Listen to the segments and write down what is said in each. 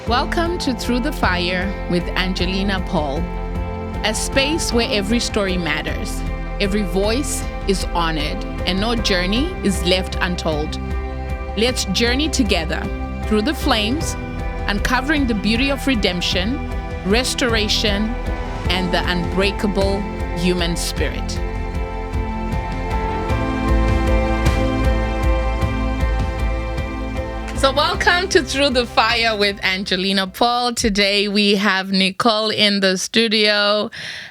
Welcome to Through the Fire with Angelina Paul, a space where every story matters, every voice is honored, and no journey is left untold. Let's journey together through the flames, uncovering the beauty of redemption, restoration, and the unbreakable human spirit. So welcome to Through the Fire with Angelina Paul. Today we have Nicole in the studio,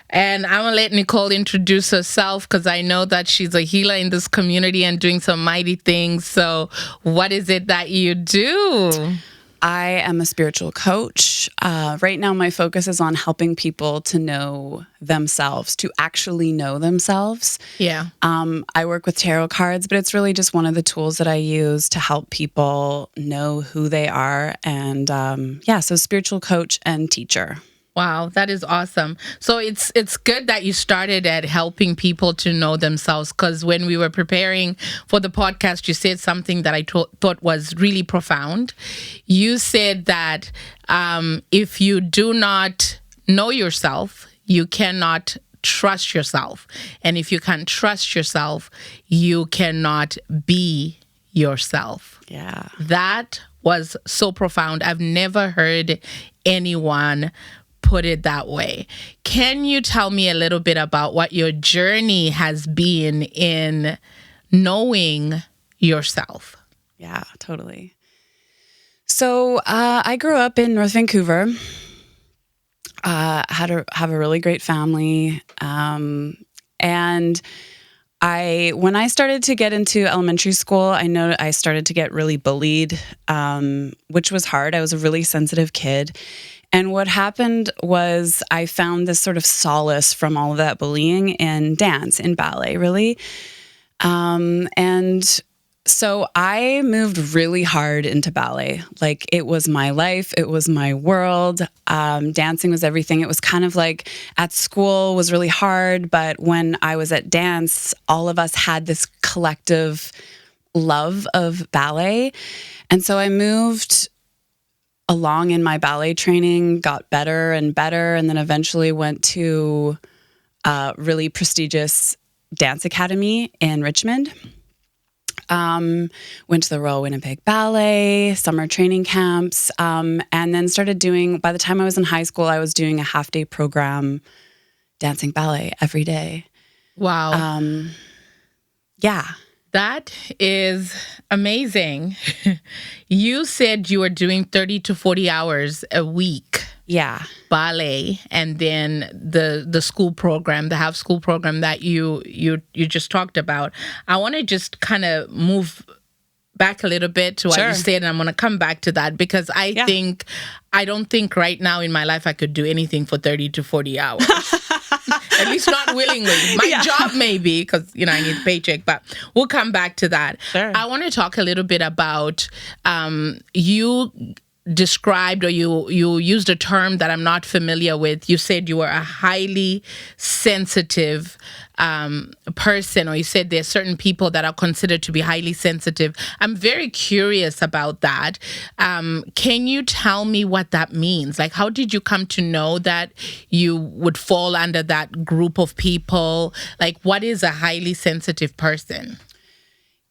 and I'm going to let Nicole introduce herself because I know that she's a healer in this community and doing some mighty things. So what is it that you do? I am a spiritual coach. Right now, my focus is on helping people to know themselves, to actually know themselves. Yeah. I work with tarot cards, but it's really just one of the tools that I use to help people know who they are. And so spiritual coach and teacher. Wow, that is awesome. So it's good that you started at helping people to know themselves, because when we were preparing for the podcast, you said something that I thought was really profound. You said that if you do not know yourself, you cannot trust yourself. And if you can't trust yourself, you cannot be yourself. Yeah. That was so profound. I've never heard anyone put it that way. Can you tell me a little bit about what your journey has been in knowing yourself? Yeah, totally. So I grew up in North Vancouver. Have a really great family, and when I started to get into elementary school, I know I started to get really bullied, which was hard. I was a really sensitive kid. And what happened was I found this sort of solace from all of that bullying in dance, in ballet, really. And so I moved really hard into ballet. Like, it was my life. It was my world. Dancing was everything. It was kind of like at school was really hard. But when I was at dance, all of us had this collective love of ballet. And so I moved along in my ballet training, got better and better, and then eventually went to a really prestigious dance academy in Richmond. Went to the Royal Winnipeg Ballet, summer training camps, and then started doing, by the time I was in high school, I was doing a half-day program dancing ballet every day. Wow. Yeah. That is amazing. You said you were doing 30 to 40 hours a week. Yeah. Ballet, and then the school program, the half school program that you just talked about. I want to just kind of move back a little bit to what you said, and I'm going to come back to that because I don't think right now in my life I could do anything for 30 to 40 hours. At least not willingly. My job maybe, because I need a paycheck, but we'll come back to that. Sure. I want to talk a little bit about you described, or you used a term that I'm not familiar with. You said you were a highly sensitive person, or you said there are certain people that are considered to be highly sensitive. I'm very curious about that. Can you tell me what that means? Like, how did you come to know that you would fall under that group of people? Like, what is a highly sensitive person?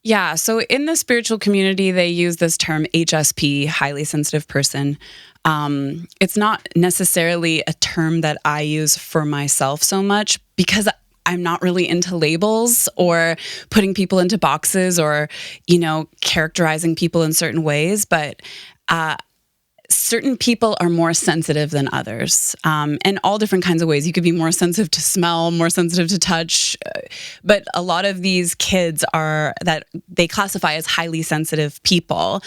Yeah, so in the spiritual community, they use this term HSP, highly sensitive person. It's not necessarily a term that I use for myself so much because I'm not really into labels or putting people into boxes or, characterizing people in certain ways. But certain people are more sensitive than others, in all different kinds of ways. You could be more sensitive to smell, more sensitive to touch, but a lot of these kids that they classify as highly sensitive people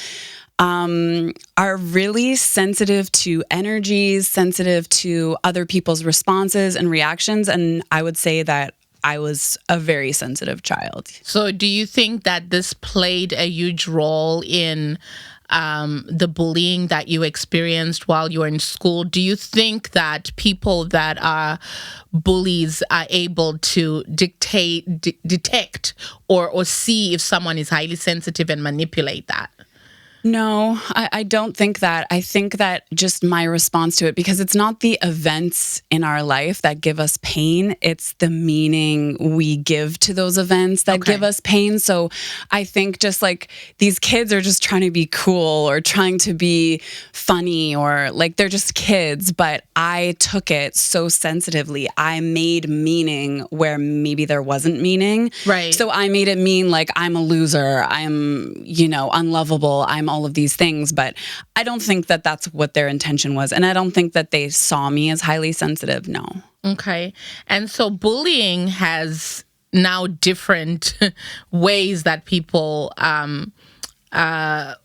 are really sensitive to energies, sensitive to other people's responses and reactions, and I would say that I was a very sensitive child. So do you think that this played a huge role in the bullying that you experienced while you were in school? Do you think that people that are bullies are able to detect or see if someone is highly sensitive and manipulate that? No, I don't think that. I think that just my response to it, because it's not the events in our life that give us pain. It's the meaning we give to those events that give us pain. So I think just like these kids are just trying to be cool or trying to be funny, or like they're just kids. But I took it so sensitively. I made meaning where maybe there wasn't meaning. Right. So I made it mean like I'm a loser. I'm, unlovable. I'm all of these things, but I don't think that that's what their intention was. And I don't think that they saw me as highly sensitive. No. Okay. And so bullying has now different ways that people are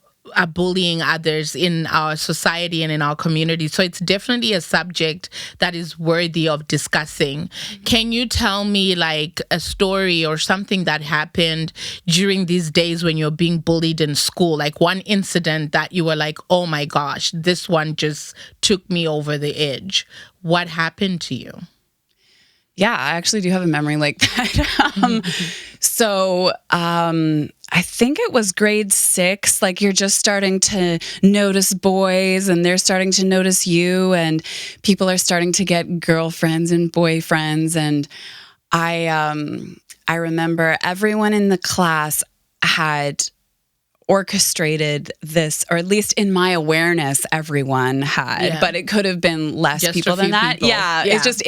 bullying others in our society and in our community. So it's definitely a subject that is worthy of discussing. Can you tell me like a story or something that happened during these days when you're being bullied in school? Like one incident that you were like, oh my gosh, this one just took me over the edge. What happened to you? Yeah, I actually do have a memory like that. I think it was grade 6. Like you're just starting to notice boys and they're starting to notice you, and people are starting to get girlfriends and boyfriends. And I remember everyone in the class had orchestrated this, or at least in my awareness, everyone had, but it could have been less just people than that. People. Yeah. It's just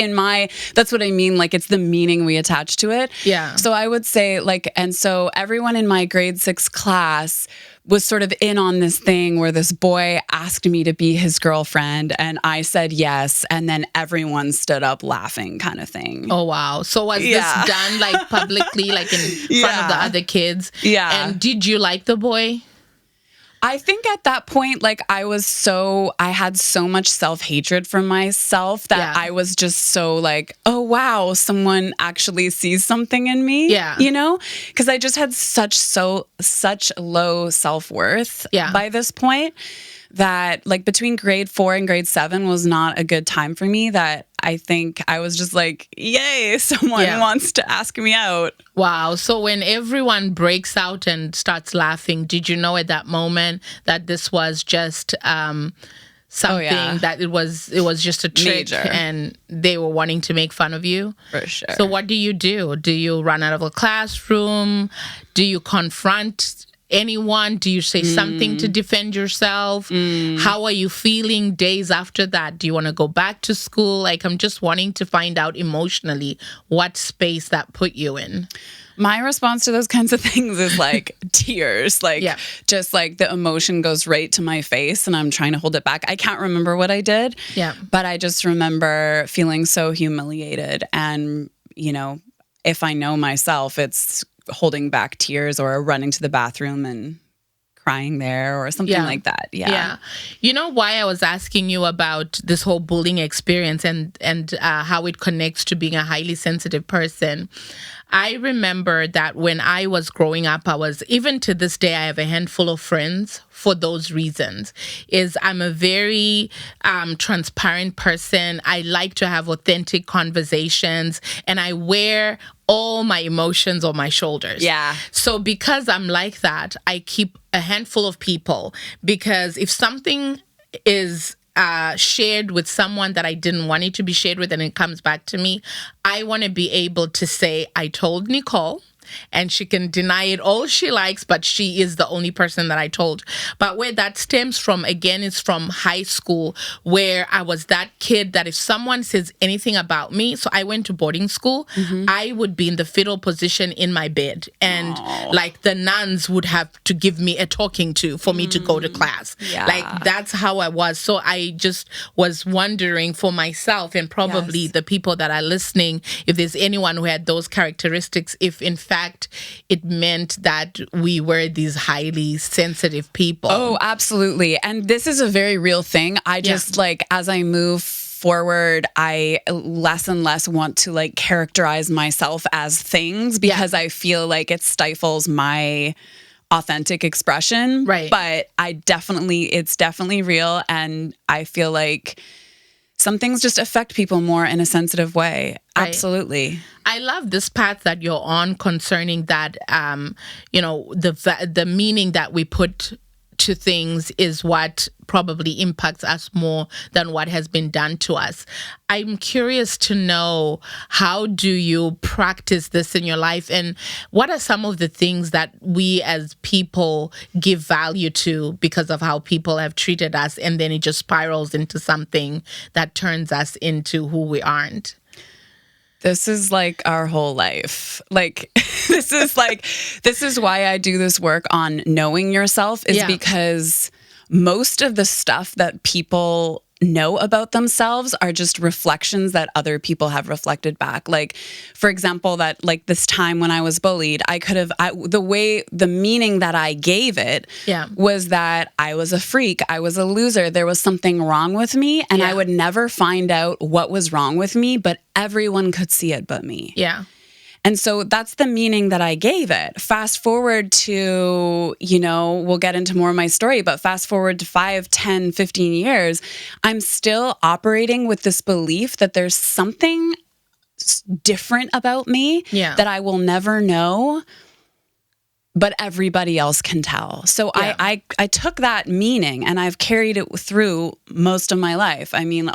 that's what I mean. Like it's the meaning we attach to it. Yeah. So I would say and so everyone in my grade 6 class was sort of in on this thing where this boy asked me to be his girlfriend and I said yes. And then everyone stood up laughing, kind of thing. Oh, wow. So was this done like publicly, like in front of the other kids? Yeah. And did you like the boy? I think at that point, like I had so much self-hatred for myself that I was just so like, oh, wow, someone actually sees something in me. Yeah. Because I just had such low self-worth by this point that like between grade 4 and grade 7 was not a good time for me, that I think I was just like, yay, someone wants to ask me out. Wow. So when everyone breaks out and starts laughing, did you know at that moment that this was just something that it was just a trick? Major. And they were wanting to make fun of you? For sure. So what do? Do you run out of a classroom? Do you confront anyone? Do you say something to defend yourself? How are you feeling days after that? Do you want to go back to school? Like, I'm just wanting to find out emotionally what space that put you in. My response to those kinds of things is like tears, just like the emotion goes right to my face and I'm trying to hold it back. I can't remember what I did, but I just remember feeling so humiliated. And, if I know myself, it's holding back tears or running to the bathroom and crying there or something like that. Yeah. You know why I was asking you about this whole bullying experience and how it connects to being a highly sensitive person? I remember that when I was growing up, even to this day, I have a handful of friends for those reasons. I'm a very transparent person. I like to have authentic conversations, and I wear all my emotions on my shoulders. Yeah. So because I'm like that, I keep a handful of people, because if something is shared with someone that I didn't want it to be shared with and it comes back to me, I want to be able to say, I told Nicole, and she can deny it all she likes, but she is the only person that I told. But where that stems from, again, is from high school, where I was that kid that if someone says anything about me, so I went to boarding school, I would be in the fetal position in my bed. And like the nuns would have to give me a talking to for me to go to class. Yeah. Like that's how I was. So I just was wondering for myself, and probably the people that are listening, if there's anyone who had those characteristics, if in fact it meant that we were these highly sensitive people. Oh, absolutely. And this is a very real thing. I just as I move forward, I less and less want to like characterize myself as things, because I feel like it stifles my authentic expression. Right. But it's definitely real. And I feel like some things just affect people more in a sensitive way. Right. Absolutely. I love this path that you're on concerning that, the meaning that we put to things is what probably impacts us more than what has been done to us. I'm curious to know, how do you practice this in your life, and what are some of the things that we as people give value to because of how people have treated us, and then it just spirals into something that turns us into who we aren't? This is like our whole life. Like, this is why I do this work on knowing yourself, is because most of the stuff that people know about themselves are just reflections that other people have reflected back. Like, for example, that like this time when I was bullied, the meaning that I gave it was that I was a freak, I was a loser, there was something wrong with me, and I would never find out what was wrong with me, but everyone could see it but me. Yeah. And so that's the meaning that I gave it. Fast forward to, we'll get into more of my story, but fast forward to 5, 10, 15 years, I'm still operating with this belief that there's something different about me that I will never know, but everybody else can tell. So I took that meaning and I've carried it through most of my life. I mean,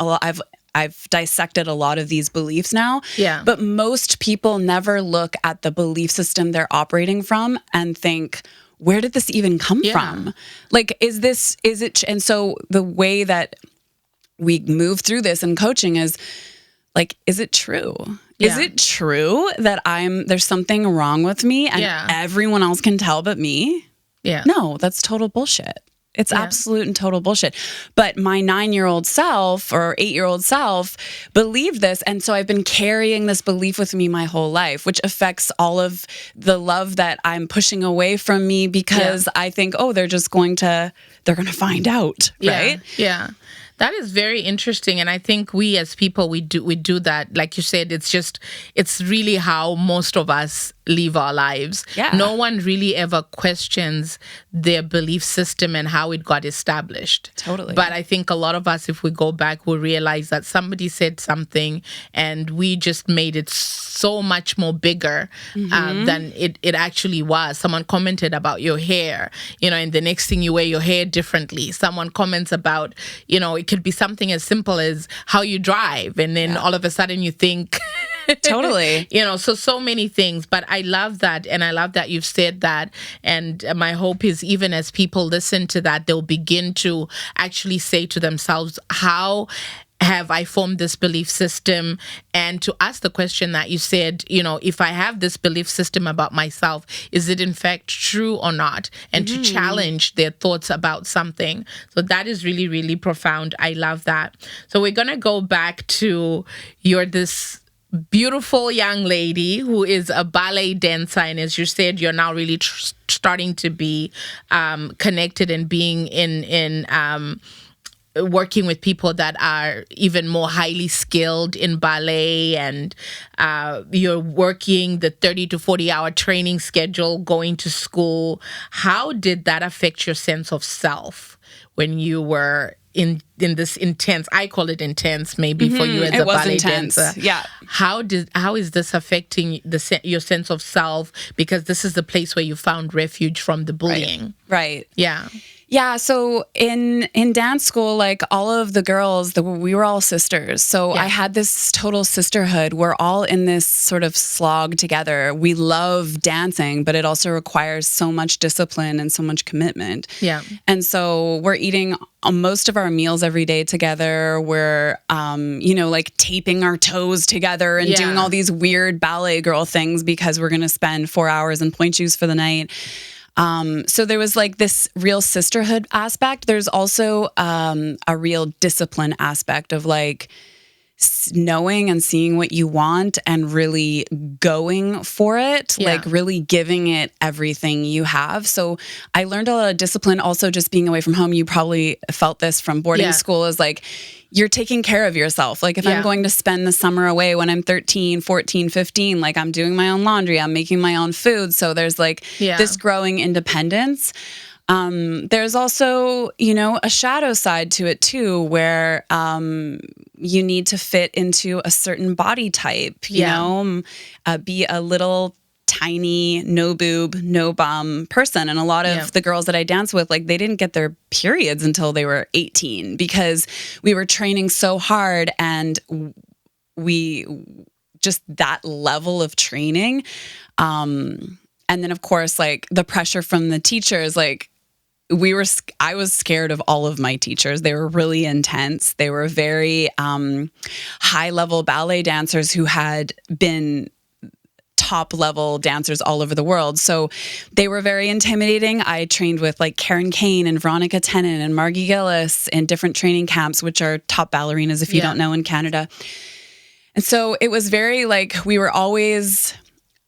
I've dissected a lot of these beliefs now, but most people never look at the belief system they're operating from and think, where did this even come from? Like, and so the way that we move through this in coaching is like, is it true? Is it true that there's something wrong with me and everyone else can tell but me? Yeah. No, that's total bullshit. It's absolute and total bullshit. But my 9-year-old self or 8-year-old self believed this. And so I've been carrying this belief with me my whole life, which affects all of the love that I'm pushing away from me because I think, they're going to find out. Right. Yeah. That is very interesting. And I think we as people, we do that. Like you said, it's really how most of us live our lives. Yeah. No one really ever questions their belief system and how it got established. Totally. But I think a lot of us, if we go back, we'll realize that somebody said something and we just made it so much more bigger than it actually was. Someone commented about your hair, and the next thing you wear your hair differently. Someone comments about, it could be something as simple as how you drive. And then all of a sudden you think... Totally. So many things. But I love that. And I love that you've said that. And my hope is even as people listen to that, they'll begin to actually say to themselves, how have I formed this belief system? And to ask the question that you said, if I have this belief system about myself, is it in fact true or not? And to challenge their thoughts about something. So that is really, really profound. I love that. So we're going to go back to this beautiful young lady who is a ballet dancer. And as you said, you're now really starting to be connected and being in working with people that are even more highly skilled in ballet, and you're working the 30 to 40 hour training schedule, going to school. How did that affect your sense of self when you were in this intense, I call it intense, maybe for you as a ballet dancer? Yeah. How is this affecting your sense of self? Because this is the place where you found refuge from the bullying. Right. Yeah. Yeah, so in dance school, like all of the girls, we were all sisters. So I had this total sisterhood. We're all in this sort of slog together. We love dancing, but it also requires so much discipline and so much commitment. Yeah. And so we're eating most of our meals every day together. We're, like taping our toes together and doing all these weird ballet girl things because we're going to spend 4 hours in Pointe for the night. So there was like this real sisterhood aspect. There's also a real discipline aspect of like knowing and seeing what you want and really going for it, like really giving it everything you have. So I learned a lot of discipline also just being away from home. You probably felt this from boarding school, is like, you're taking care of yourself. Like if I'm going to spend the summer away when I'm 13, 14, 15, like I'm doing my own laundry, I'm making my own food. So there's like this growing independence. There's also, a shadow side to it too, where you need to fit into a certain body type, be a little tiny, no boob, no bum person. And a lot of the girls that I danced with, like, they didn't get their periods until they were 18 because we were training so hard, and we just that level of training. And then of course, like, the pressure from the teachers, like, I was scared of all of my teachers. They were really intense. They were very high level ballet dancers who had been top level dancers all over the world. So they were very intimidating. I trained with like Karen Kane and Veronica Tennant and Margie Gillis in different training camps, which are top ballerinas, if you don't know, in Canada. And so it was very like, we were always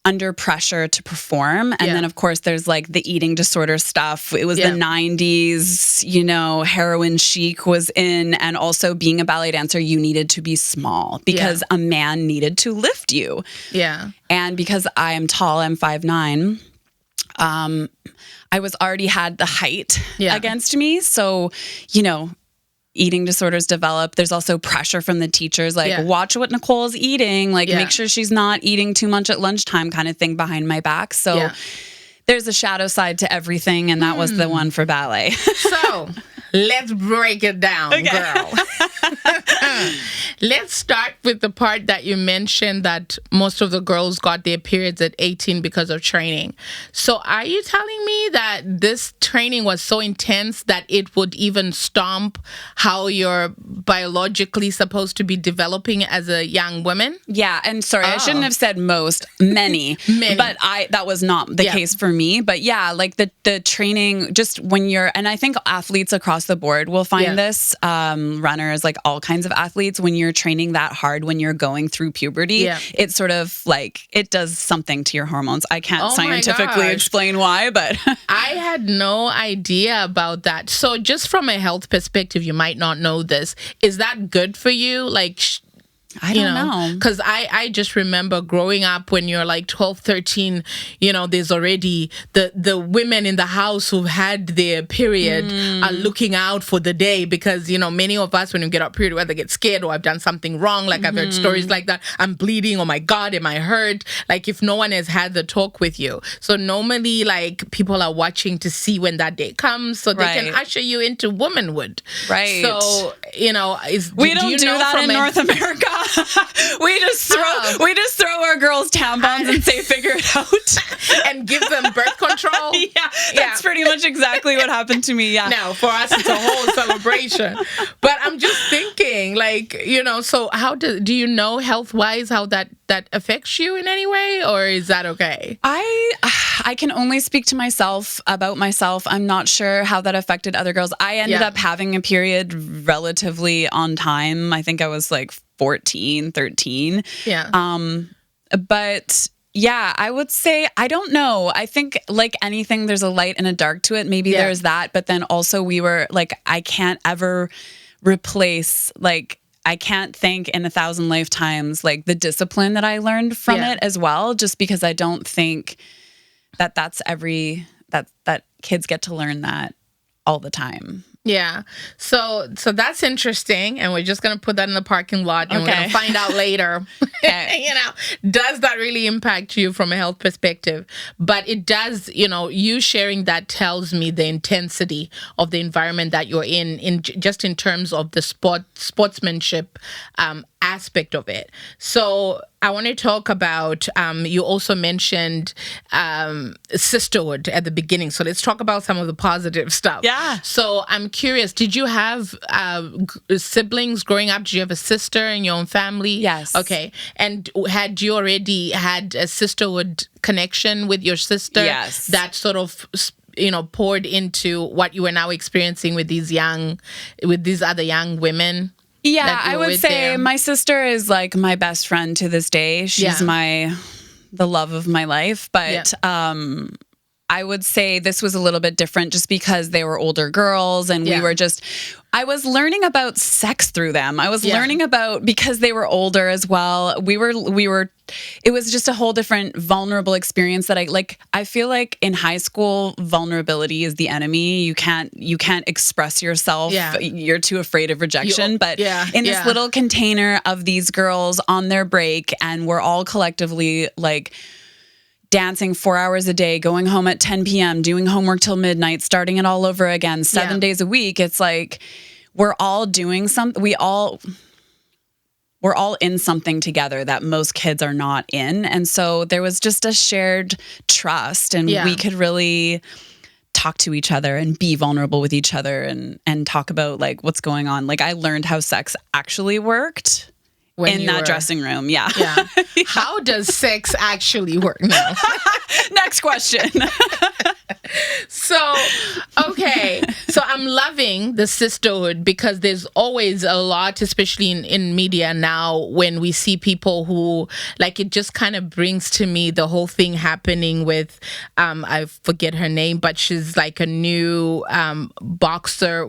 under pressure to perform. And then of course there's like the eating disorder stuff. It was the 90s, you know, heroin chic was in, and also being a ballet dancer, you needed to be small because a man needed to lift you. Yeah. And because I am tall, I'm 5'9", I was already had the height against me. So, you know, eating disorders develop. There's also pressure from the teachers, like, watch what Nicole's eating, like, make sure she's not eating too much at lunchtime, kind of thing behind my back. So there's a shadow side to everything, and that was the one for ballet. So let's break it down, girl. Let's start with the part that you mentioned that most of the girls got their periods at 18 because of training. So are you telling me that this training was so intense that it would even stomp how you're biologically supposed to be developing as a young woman? Yeah, and sorry, I shouldn't have said most, many. But that was not the case for me. But yeah, like the training, just when you're, and I think athletes across the board will find this, runners, like all kinds of athletes, when you're training that hard, when you're going through puberty, it's sort of like, it does something to your hormones. I can't scientifically explain why, but I had no idea about that. So just from a health perspective, you might not know this. Is that good for you? Like, I don't know. Because I just remember growing up when you're like 12, 13, you know, there's already the women in the house who've had their period are looking out for the day because, you know, many of us, when we get our period, whether get scared or I've done something wrong, like I've heard stories like that, I'm bleeding, oh my God, am I hurt? Like if no one has had the talk with you. So normally, like, people are watching to see when that day comes so they can usher you into womanhood. Right. So, you know, we don't do that in North America. we just throw our girls tampons and say figure it out and give them birth control. That's pretty much exactly what happened to me. No, for us it's a whole celebration. But I'm just thinking, like, you know, so how do you know health wise how that affects you in any way, or is that okay? I can only speak to myself about myself. I'm not sure how that affected other girls. I ended up having a period relatively on time. I think I was like 14, 13. But yeah, I would say, I don't know. I think like anything, there's a light and a dark to it. Maybe there's that. But then also we were like, I can't ever replace, like, I can't thank in 1,000 lifetimes, like the discipline that I learned from it as well, just because I don't think that that kids get to learn that all the time. Yeah. So that's interesting. And we're just going to put that in the parking lot and we're going to find out later, you know, does that really impact you from a health perspective? But it does, you know, you sharing that tells me the intensity of the environment that you're in just in terms of the sportsmanship aspect of it. So I want to talk about, you also mentioned sisterhood at the beginning. So let's talk about some of the positive stuff. Yeah. So I'm curious, did you have siblings growing up? Did you have a sister in your own family? Yes. Okay. And had you already had a sisterhood connection with your sister? Yes. That sort of, you know, poured into what you were now experiencing with these other young women? Yeah, I would say my sister is like my best friend to this day. She's the love of my life. But I would say this was a little bit different just because they were older girls and I was learning about sex through them. I was learning about, because they were older as well. It was just a whole different vulnerable experience that I feel like in high school, vulnerability is the enemy. You can't express yourself. Yeah. You're too afraid of rejection. In this little container of these girls on their break, and we're all collectively like dancing 4 hours a day, going home at 10 p.m., doing homework till midnight, starting it all over again, 7 days a week. It's like we're all doing something. We're all in something together that most kids are not in. And so there was just a shared trust, and we could really talk to each other and be vulnerable with each other and talk about like what's going on. Like I learned how sex actually worked in that dressing room. Yeah. How does sex actually work now? Next question. So, okay. So I'm loving the sisterhood because there's always a lot, especially in media now, when we see people who, like, it just kind of brings to me the whole thing happening with, I forget her name, but she's like a new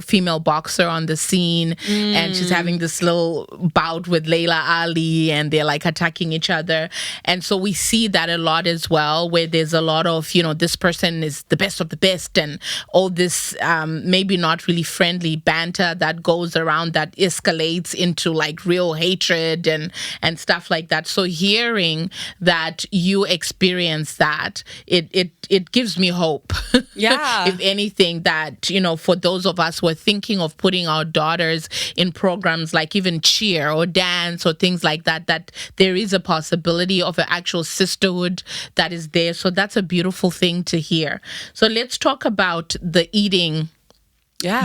female boxer on the scene. And she's having this little bout with Layla Ali, and they're like attacking each other. And so we see that a lot as well, where there's a lot of, this person is the best of the best, and all this maybe not really friendly banter that goes around that escalates into like real hatred and stuff like that. So hearing that you experience that, it gives me hope. Yeah. If anything, that, for those of us who are thinking of putting our daughters in programs like even cheer or dance or things like that, that there is a possibility of an actual sisterhood that is there. So that's a beautiful thing to hear. So let's talk about the eating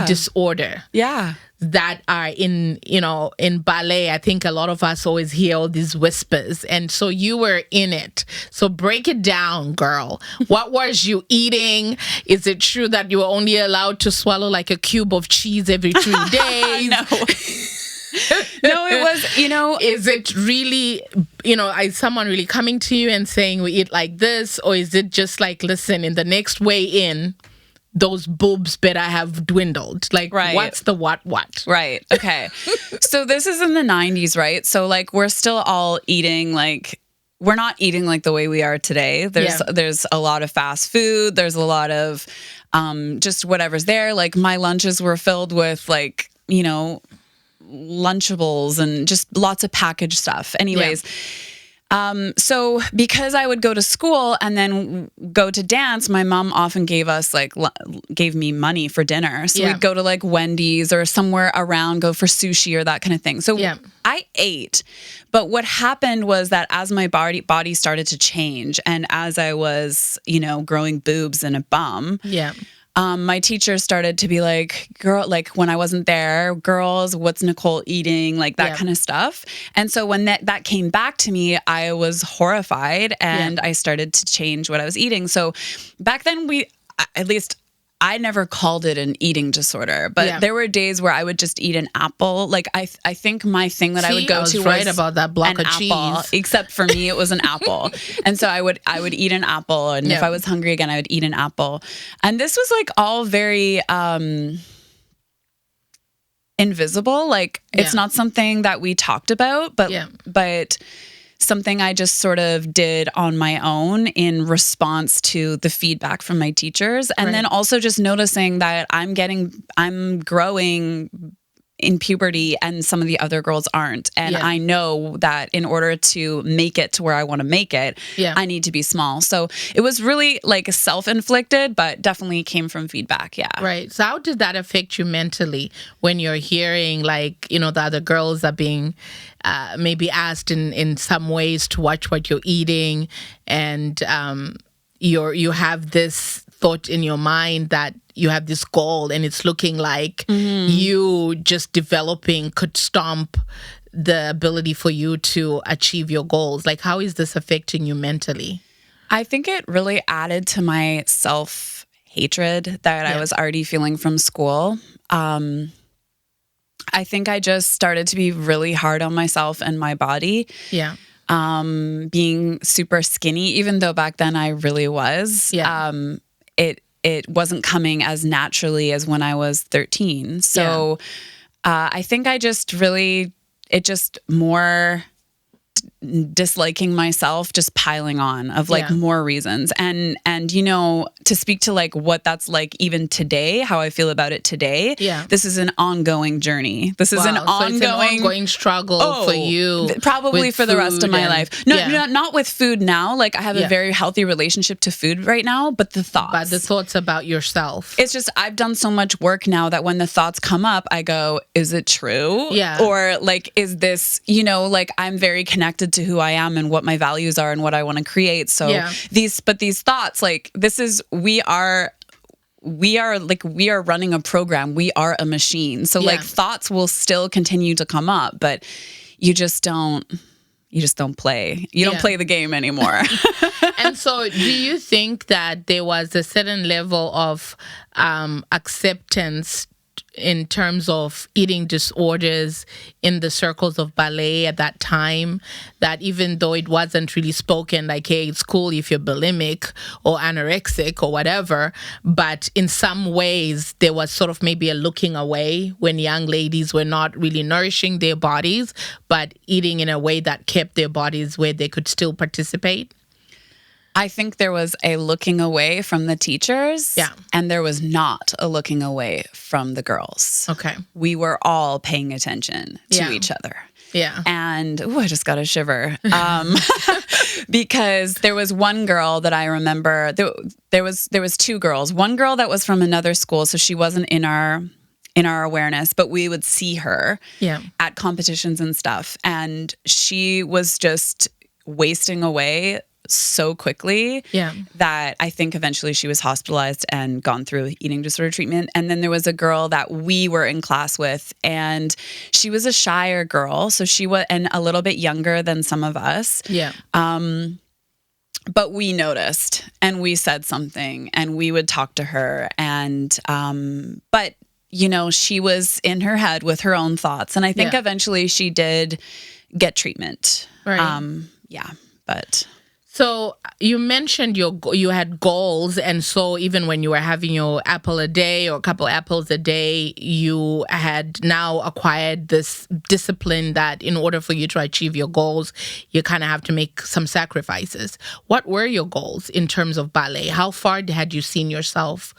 disorder. Yeah. That are in ballet. I think a lot of us always hear all these whispers. And so you were in it. So break it down, girl. What was you eating? Is it true that you were only allowed to swallow like a cube of cheese every 3 days? No. No, it was, Is it really, is someone really coming to you and saying we eat like this? Or is it just like, listen, in the next way in, those boobs better have dwindled? Like, what's the what? Right. Okay. So this is in the 90s, right? So like we're still all eating like, we're not eating like the way we are today. There's a lot of fast food. There's a lot of just whatever's there. Like my lunches were filled with like, Lunchables and just lots of packaged stuff. Anyways, so because I would go to school and then go to dance, my mom often gave me money for dinner. So we'd go to like Wendy's or somewhere around, go for sushi or that kind of thing. So I ate. But what happened was that as my body started to change, and as I was, growing boobs and a bum, my teacher started to be like, girl, like when I wasn't there, girls, what's Nicole eating? Like that kind of stuff. And so when that came back to me, I was horrified and I started to change what I was eating. So back then I never called it an eating disorder, but there were days where I would just eat an apple. Like I think my thing that I would go to was right about that block of apple, cheese. except for me, it was an apple. And so I would eat an apple, and if I was hungry again, I would eat an apple. And this was like all very invisible. Like it's not something that we talked about, but something I just sort of did on my own in response to the feedback from my teachers. And then also just noticing that I'm growing in puberty and some of the other girls aren't. And I know that in order to make it to where I want to make it, I need to be small. So it was really like self-inflicted, but definitely came from feedback. Yeah. Right. So how did that affect you mentally when you're hearing like, the other girls are being maybe asked in some ways to watch what you're eating, and you have this thought in your mind that you have this goal and it's looking like you just developing could stomp the ability for you to achieve your goals? Like, how is this affecting you mentally? I think it really added to my self-hatred that I was already feeling from school. I think I just started to be really hard on myself and my body. Yeah. Being super skinny, even though back then I really was. Yeah. It wasn't coming as naturally as when I was 13. So I think I just really, it just more disliking myself just piling on of like more reasons. And you know, to speak to like what that's like even today, how I feel about it today, this is an ongoing journey. This is an ongoing struggle for you. Probably for the rest of my life. No, not with food now. Like I have a very healthy relationship to food right now, but the thoughts about yourself. It's just, I've done so much work now that when the thoughts come up, I go, is it true? Yeah. Or like, is this, you know, like I'm very connected to who I am and what my values are and what I want to create. So these thoughts, like this is, we are running a program. We are a machine. So like thoughts will still continue to come up, but you just don't play. You don't play the game anymore. And so do you think that there was a certain level of acceptance in terms of eating disorders in the circles of ballet at that time, that even though it wasn't really spoken like, hey, it's cool if you're bulimic or anorexic or whatever, but in some ways there was sort of maybe a looking away when young ladies were not really nourishing their bodies, but eating in a way that kept their bodies where they could still participate? I think there was a looking away from the teachers, and there was not a looking away from the girls. Okay. We were all paying attention to each other. Yeah. And, I just got a shiver. Because there was one girl that I remember, there was two girls. One girl that was from another school, so she wasn't in our awareness, but we would see her at competitions and stuff. And she was just wasting away so quickly that I think eventually she was hospitalized and gone through eating disorder treatment. And then there was a girl that we were in class with, and she was a shyer girl. So she was, and a little bit younger than some of us. Yeah. But we noticed and we said something and we would talk to her. And, but you know, she was in her head with her own thoughts. And I think eventually she did get treatment. Right. But... So you mentioned you had goals, and so even when you were having your apple a day or a couple apples a day, you had now acquired this discipline that in order for you to achieve your goals, you kind of have to make some sacrifices. What were your goals in terms of ballet? How far had you seen yourself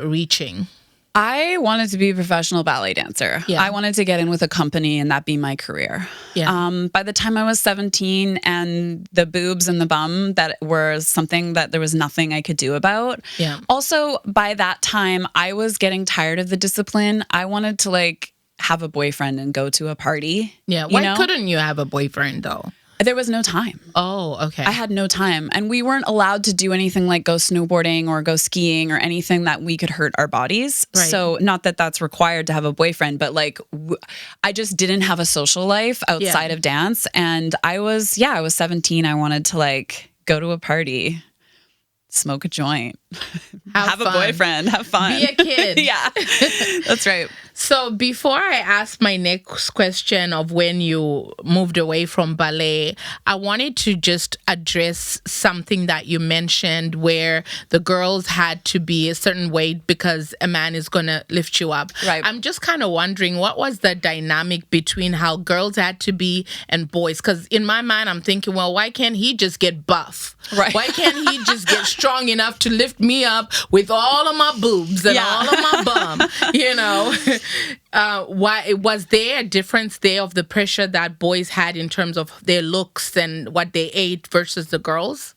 reaching? I wanted to be a professional ballet dancer. Yeah. I wanted to get in with a company and that be my career. Yeah. By the time I was 17 and the boobs and the bum, that were something that there was nothing I could do about. Yeah. Also, by that time, I was getting tired of the discipline. I wanted to like have a boyfriend and go to a party. Yeah. Why couldn't you have a boyfriend though? There was no time. Oh, okay. I had no time. And we weren't allowed to do anything like go snowboarding or go skiing or anything that we could hurt our bodies. Right. So not that that's required to have a boyfriend, but like I just didn't have a social life outside of dance. And I was 17. I wanted to like go to a party, smoke a joint, have a boyfriend, have fun. Be a kid. Yeah, that's right. So before I ask my next question of when you moved away from ballet, I wanted to just address something that you mentioned where the girls had to be a certain weight because a man is going to lift you up. Right. I'm just kind of wondering what was the dynamic between how girls had to be and boys? Because in my mind, I'm thinking, well, why can't he just get buff? Right. Why can't he just get strong enough to lift me up with all of my boobs and all of my bum, you know? Why was there a difference there of the pressure that boys had in terms of their looks and what they ate versus the girls?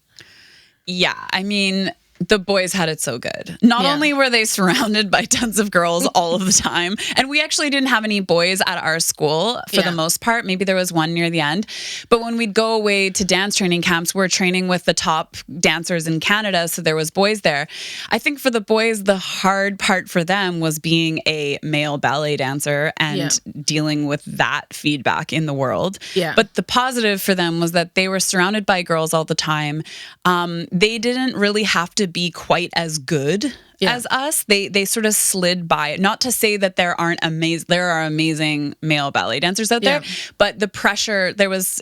Yeah, I mean, the boys had it so good. Not only were they surrounded by tons of girls all of the time, and we actually didn't have any boys at our school for the most part. Maybe there was one near the end. But when we'd go away to dance training camps, we're training with the top dancers in Canada, so there was boys there. I think for the boys, the hard part for them was being a male ballet dancer and dealing with that feedback in the world. Yeah. But the positive for them was that they were surrounded by girls all the time. They didn't really have to be quite as good as us. They sort of slid by. Not to say that there are amazing male ballet dancers out there, but the pressure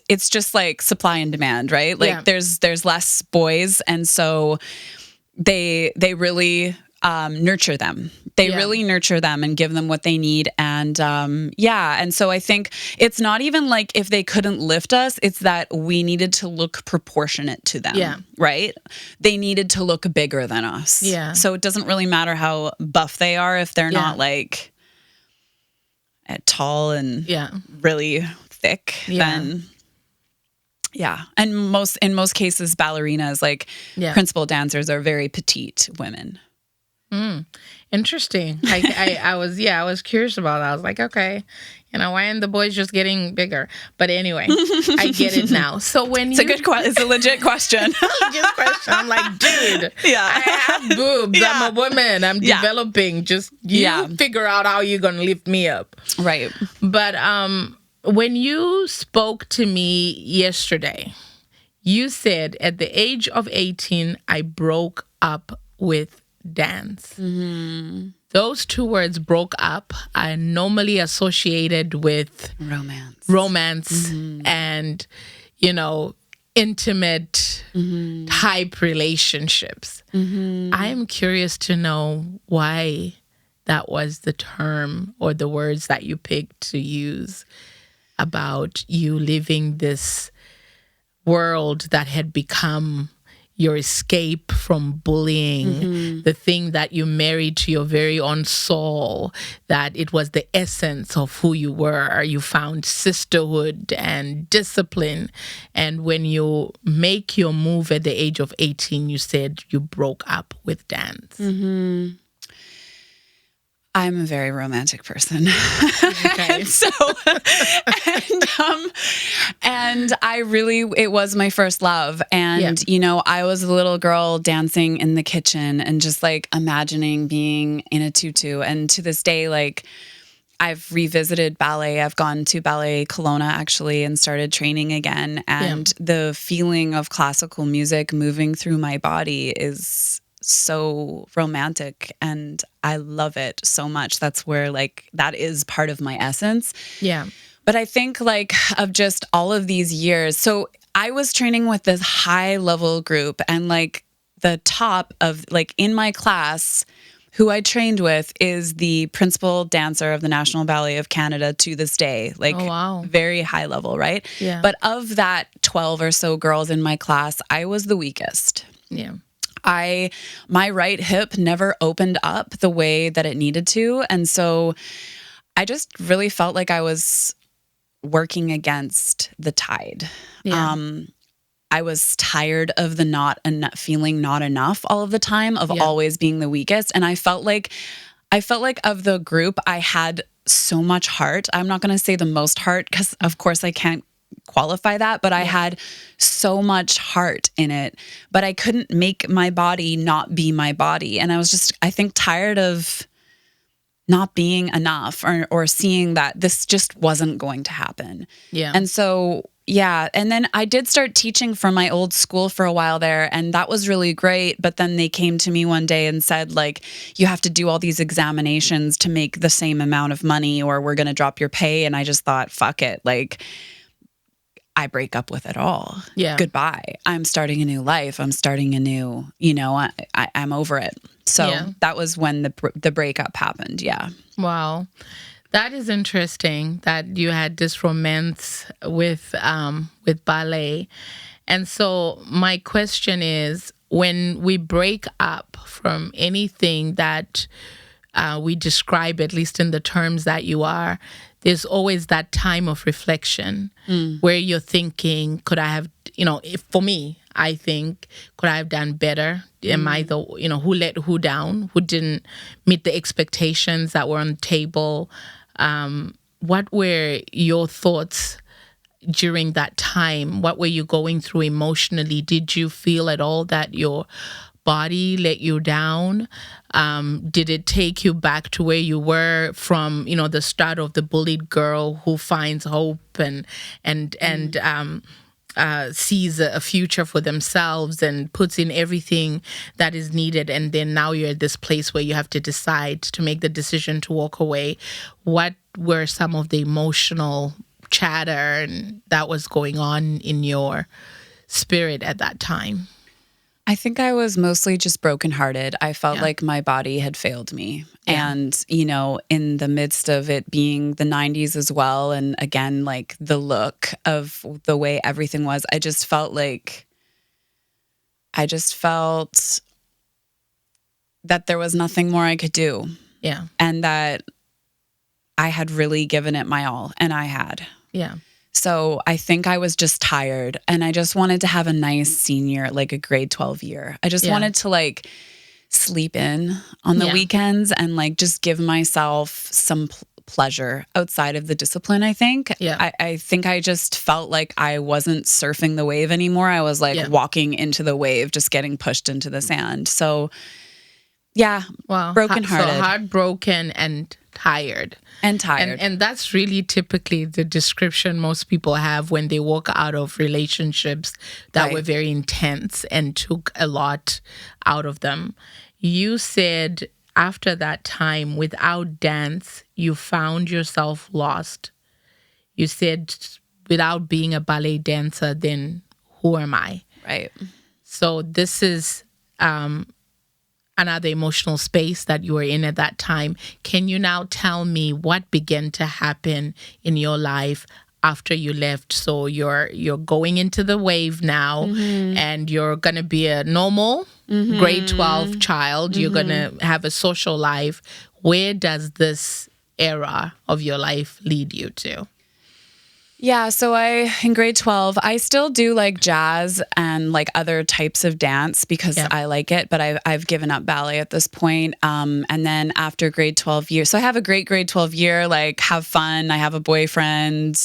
it's just like supply and demand, right? Like there's less boys, and so they really nurture them. They really nurture them and give them what they need. And And and so I think it's not even like if they couldn't lift us, it's that we needed to look proportionate to them. Yeah. Right? They needed to look bigger than us. Yeah. So it doesn't really matter how buff they are if they're not like tall and really thick, then and in most cases ballerinas, like principal dancers, are very petite women. Interesting. I was curious about that. I was like, okay, why aren't the boys just getting bigger? But anyway, I get it now. So when it's a legit question. Legit question. I'm like, dude, I have boobs. I'm a woman. I'm developing. Just figure out how you're gonna lift me up. Right. But when you spoke to me yesterday, you said at the age of 18, I broke up with dance. Mm-hmm. Those two words, broke up, are normally associated with romance and, intimate type relationships. I am curious to know why that was the term or the words that you picked to use about you living this world that had become your escape from bullying, the thing that you married to your very own soul, that it was the essence of who you were. You found sisterhood and discipline. And when you make your move at the age of 18, you said you broke up with dance. Mm-hmm. I'm a very romantic person. Okay. and it was my first love. And, I was a little girl dancing in the kitchen and just like imagining being in a tutu. And to this day, like, I've revisited ballet. I've gone to Ballet Kelowna actually and started training again. And the feeling of classical music moving through my body is so romantic and I love it so much. That's where that is part of my essence. Yeah. But I think of just all of these years. So I was training with this high level group and the top of in my class, who I trained with is the principal dancer of the National Ballet of Canada to this day. Oh, wow. Very high level, right? Yeah. But of that 12 or so girls in my class, I was the weakest. Yeah. My right hip never opened up the way that it needed to. And so I just really felt like I was working against the tide. Yeah. I was tired of the feeling not enough all of the time, of always being the weakest. And I felt like of the group, I had so much heart. I'm not going to say the most heart because of course I can't qualify that, but I had so much heart in it, but I couldn't make my body not be my body. And I was just, I think, tired of not being enough or seeing that this just wasn't going to happen. Yeah. And so, and then I did start teaching for my old school for a while there, and that was really great. But then they came to me one day and said, you have to do all these examinations to make the same amount of money or we're going to drop your pay. And I just thought, fuck it. I break up with it all. Yeah. Goodbye. I'm starting a new life. I'm starting a new, I'm over it. So that was when the breakup happened. Yeah. Wow. That is interesting that you had this romance with ballet. And so my question is, when we break up from anything that we describe, at least in the terms that you are, there's always that time of reflection where you're thinking, could I have, for me, I think, could I have done better? Am I the, who let who down? Who didn't meet the expectations that were on the table? What were your thoughts during that time? What were you going through emotionally? Did you feel at all that your body let you down? Did it take you back to where you were from, the start of the bullied girl who finds hope and sees a future for themselves and puts in everything that is needed, and then now you're at this place where you have to decide to make the decision to walk away? What were some of the emotional chatter that was going on in your spirit at that time? I think I was mostly just brokenhearted. I felt Yeah. like my body had failed me. Yeah. And, in the midst of it being the 90s as well, and again, like the look of the way everything was, I just felt that there was nothing more I could do. Yeah. And that I had really given it my all, and I had. Yeah. So I think I was just tired, and I just wanted to have a nice senior, like a grade 12 year. I just wanted to like sleep in on the weekends and like just give myself some pleasure outside of the discipline, I think. Yeah. I think I just felt like I wasn't surfing the wave anymore. I was like walking into the wave, just getting pushed into the sand. So yeah, Well, brokenhearted. So heartbroken and tired. And that's really typically the description most people have when they walk out of relationships that were very intense and took a lot out of them. You said after that time, without dance, you found yourself lost. You said, without being a ballet dancer, then who am I? Right. So this is another emotional space that you were in at that time. Can you now tell me what began to happen in your life after you left? So you're going into the wave now, and you're going to be a normal grade 12 child. You're going to have a social life. Where does this era of your life lead you to? Yeah, so in grade 12, I still do like jazz and like other types of dance because I like it, but I've given up ballet at this point. And then after grade 12 year, so I have a great grade 12 year, like have fun. I have a boyfriend.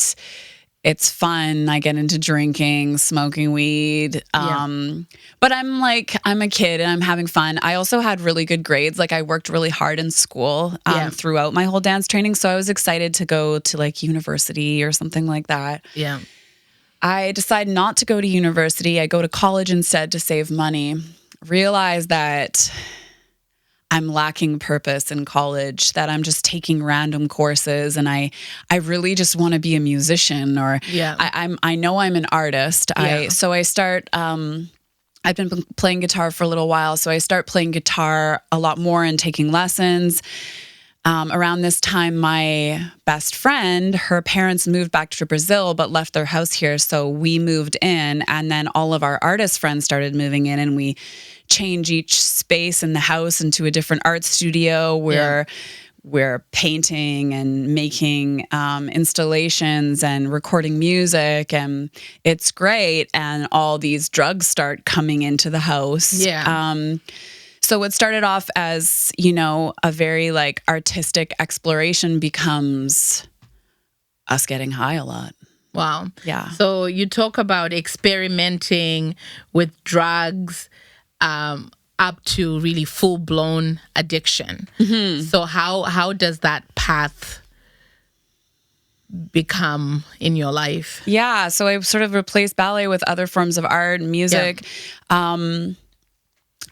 It's fun. I get into drinking, smoking weed. But I'm a kid and I'm having fun. I also had really good grades. Like I worked really hard in school throughout my whole dance training. So I was excited to go to like university or something like that. Yeah. I decide not to go to university. I go to college instead to save money. Realize that I'm lacking purpose in college, that I'm just taking random courses, and I really just want to be a musician, or I know I'm an artist. So I start, I've been playing guitar for a little while, so I start playing guitar a lot more and taking lessons. Around this time, my best friend, her parents moved back to Brazil, but left their house here. So we moved in, and then all of our artist friends started moving in, and we change each space in the house into a different art studio where we're painting and making installations and recording music, and it's great. And all these drugs start coming into the house. So what started off as, a very like artistic exploration becomes us getting high a lot. Wow. Yeah. So you talk about experimenting with drugs up to really full-blown addiction. So how does that path become in your life? Yeah. So I sort of replaced ballet with other forms of art and music.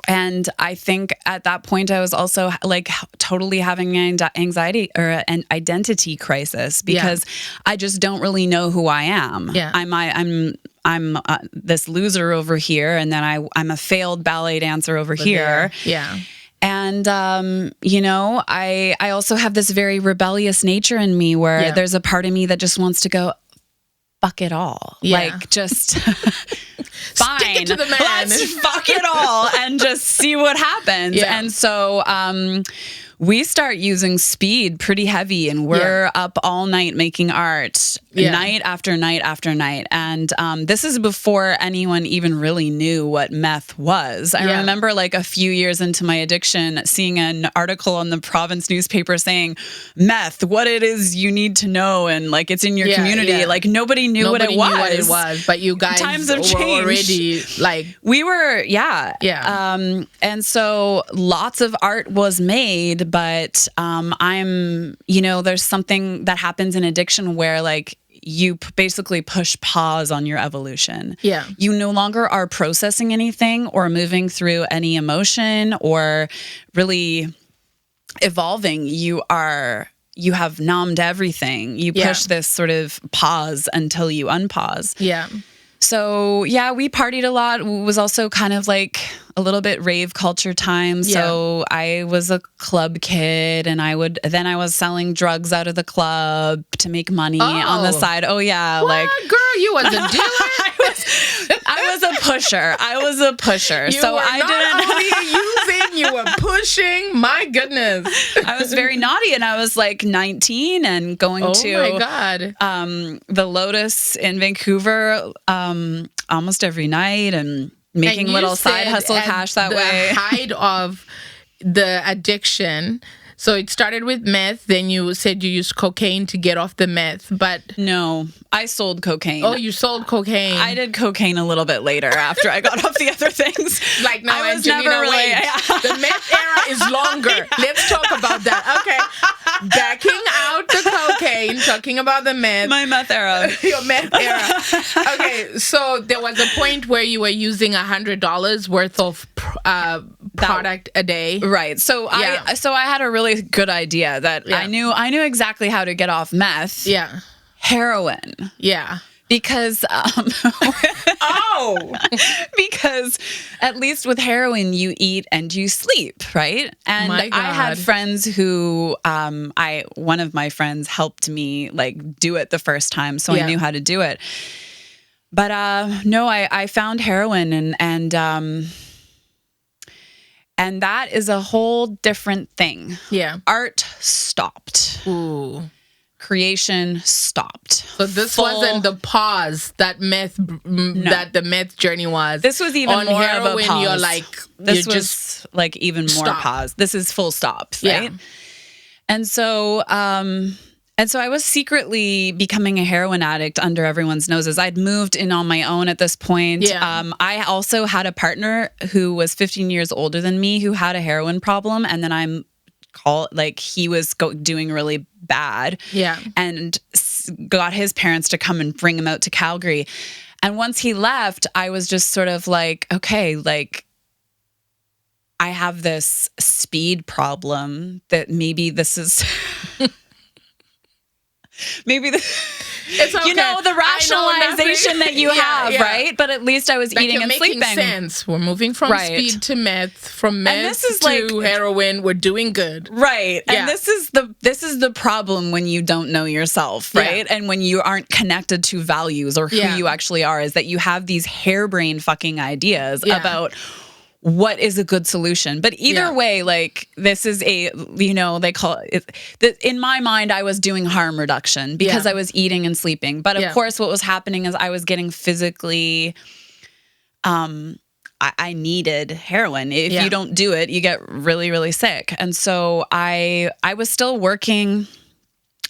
And I think at that point I was also like totally having an anxiety or an identity crisis because I just don't really know who I am. I'm this loser over here, and then I'm a failed ballet dancer over here. And, I also have this very rebellious nature in me where there's a part of me that just wants to go, fuck it all. Like, just fine. Stick it to the man. Let's fuck it all and just see what happens. And so we start using speed pretty heavy, and we're up all night making art, night after night after night. And this is before anyone even really knew what meth was. I remember like a few years into my addiction, seeing an article on the province newspaper saying, meth, what it is you need to know. And like, it's in your community. Like nobody knew what it was. But you guys times have were changed. already like... We were, and so lots of art was made, but there's something that happens in addiction where like you basically push pause on your evolution. You no longer are processing anything or moving through any emotion or really evolving. You have numbed everything. You push this sort of pause until you unpause. So yeah, we partied a lot. It was also kind of like a little bit rave culture time. So I was a club kid, and I was selling drugs out of the club to make money on the side. Oh yeah, what? like Girl, you was a dealer. I was a pusher. You so were I not only using, you were pushing. My goodness. I was very naughty, and I was like 19 and going to my God. The Lotus in Vancouver almost every night, and making little side hustle cash that way. The height of the addiction. So it started with meth. Then you said you used cocaine to get off the meth, but no, I sold cocaine. Oh, you sold cocaine. I did cocaine a little bit later after I got off the other things. Like, no, I was Angelina, never really. wait. The meth era is longer. Let's talk about that. Okay, backing out the cocaine, talking about the meth. My meth era. Your meth era. Okay, so there was a point where you were using $100 worth of product a day, right? So I had a really good idea that I knew exactly how to get off meth. Yeah, heroin. Yeah. Because because at least with heroin you eat and you sleep, right? And I had friends who one of my friends helped me like do it the first time, so I knew how to do it. But no, I found heroin and that is a whole different thing. Yeah. Art stopped. Ooh. Creation stopped. So this wasn't the pause that that the meth journey was. This was even on more heroin, of a pause. You're like, this was just like even more pause. This is full stop, right? Yeah. And so I was secretly becoming a heroin addict under everyone's noses. I'd moved in on my own at this point. Yeah. I also had a partner who was 15 years older than me who had a heroin problem, and then he was doing really bad. Yeah. And got his parents to come and bring him out to Calgary. And once he left, I was just sort of like, okay, like I have this speed problem that maybe this is it's okay. The rationalization that you have, right? But at least I was eating and sleeping. Making sense. We're moving from speed to meth, from meth to heroin. We're doing good, right? Yeah. And this is the problem when you don't know yourself, right? Yeah. And when you aren't connected to values or who you actually are, is that you have these harebrained fucking ideas about what is a good solution. But either way, like this is they call it, in my mind, I was doing harm reduction because I was eating and sleeping. But of course, what was happening is I was getting physically, I needed heroin. If you don't do it, you get really, really sick. And so I was still working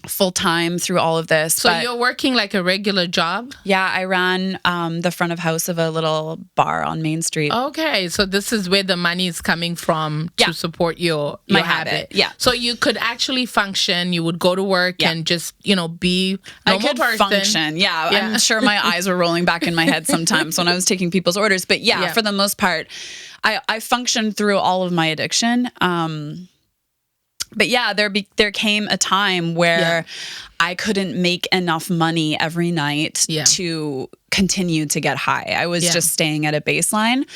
full time through all of this. So you're working like a regular job? Yeah, I ran the front of house of a little bar on Main Street. Okay, so this is where the money is coming from to support your habit. Yeah. So you could actually function. You would go to work and just be normal person. Function. Yeah, I'm sure my eyes were rolling back in my head sometimes when I was taking people's orders. But for the most part, I functioned through all of my addiction. But there came a time where I couldn't make enough money every night to continue to get high. I was just staying at a baseline.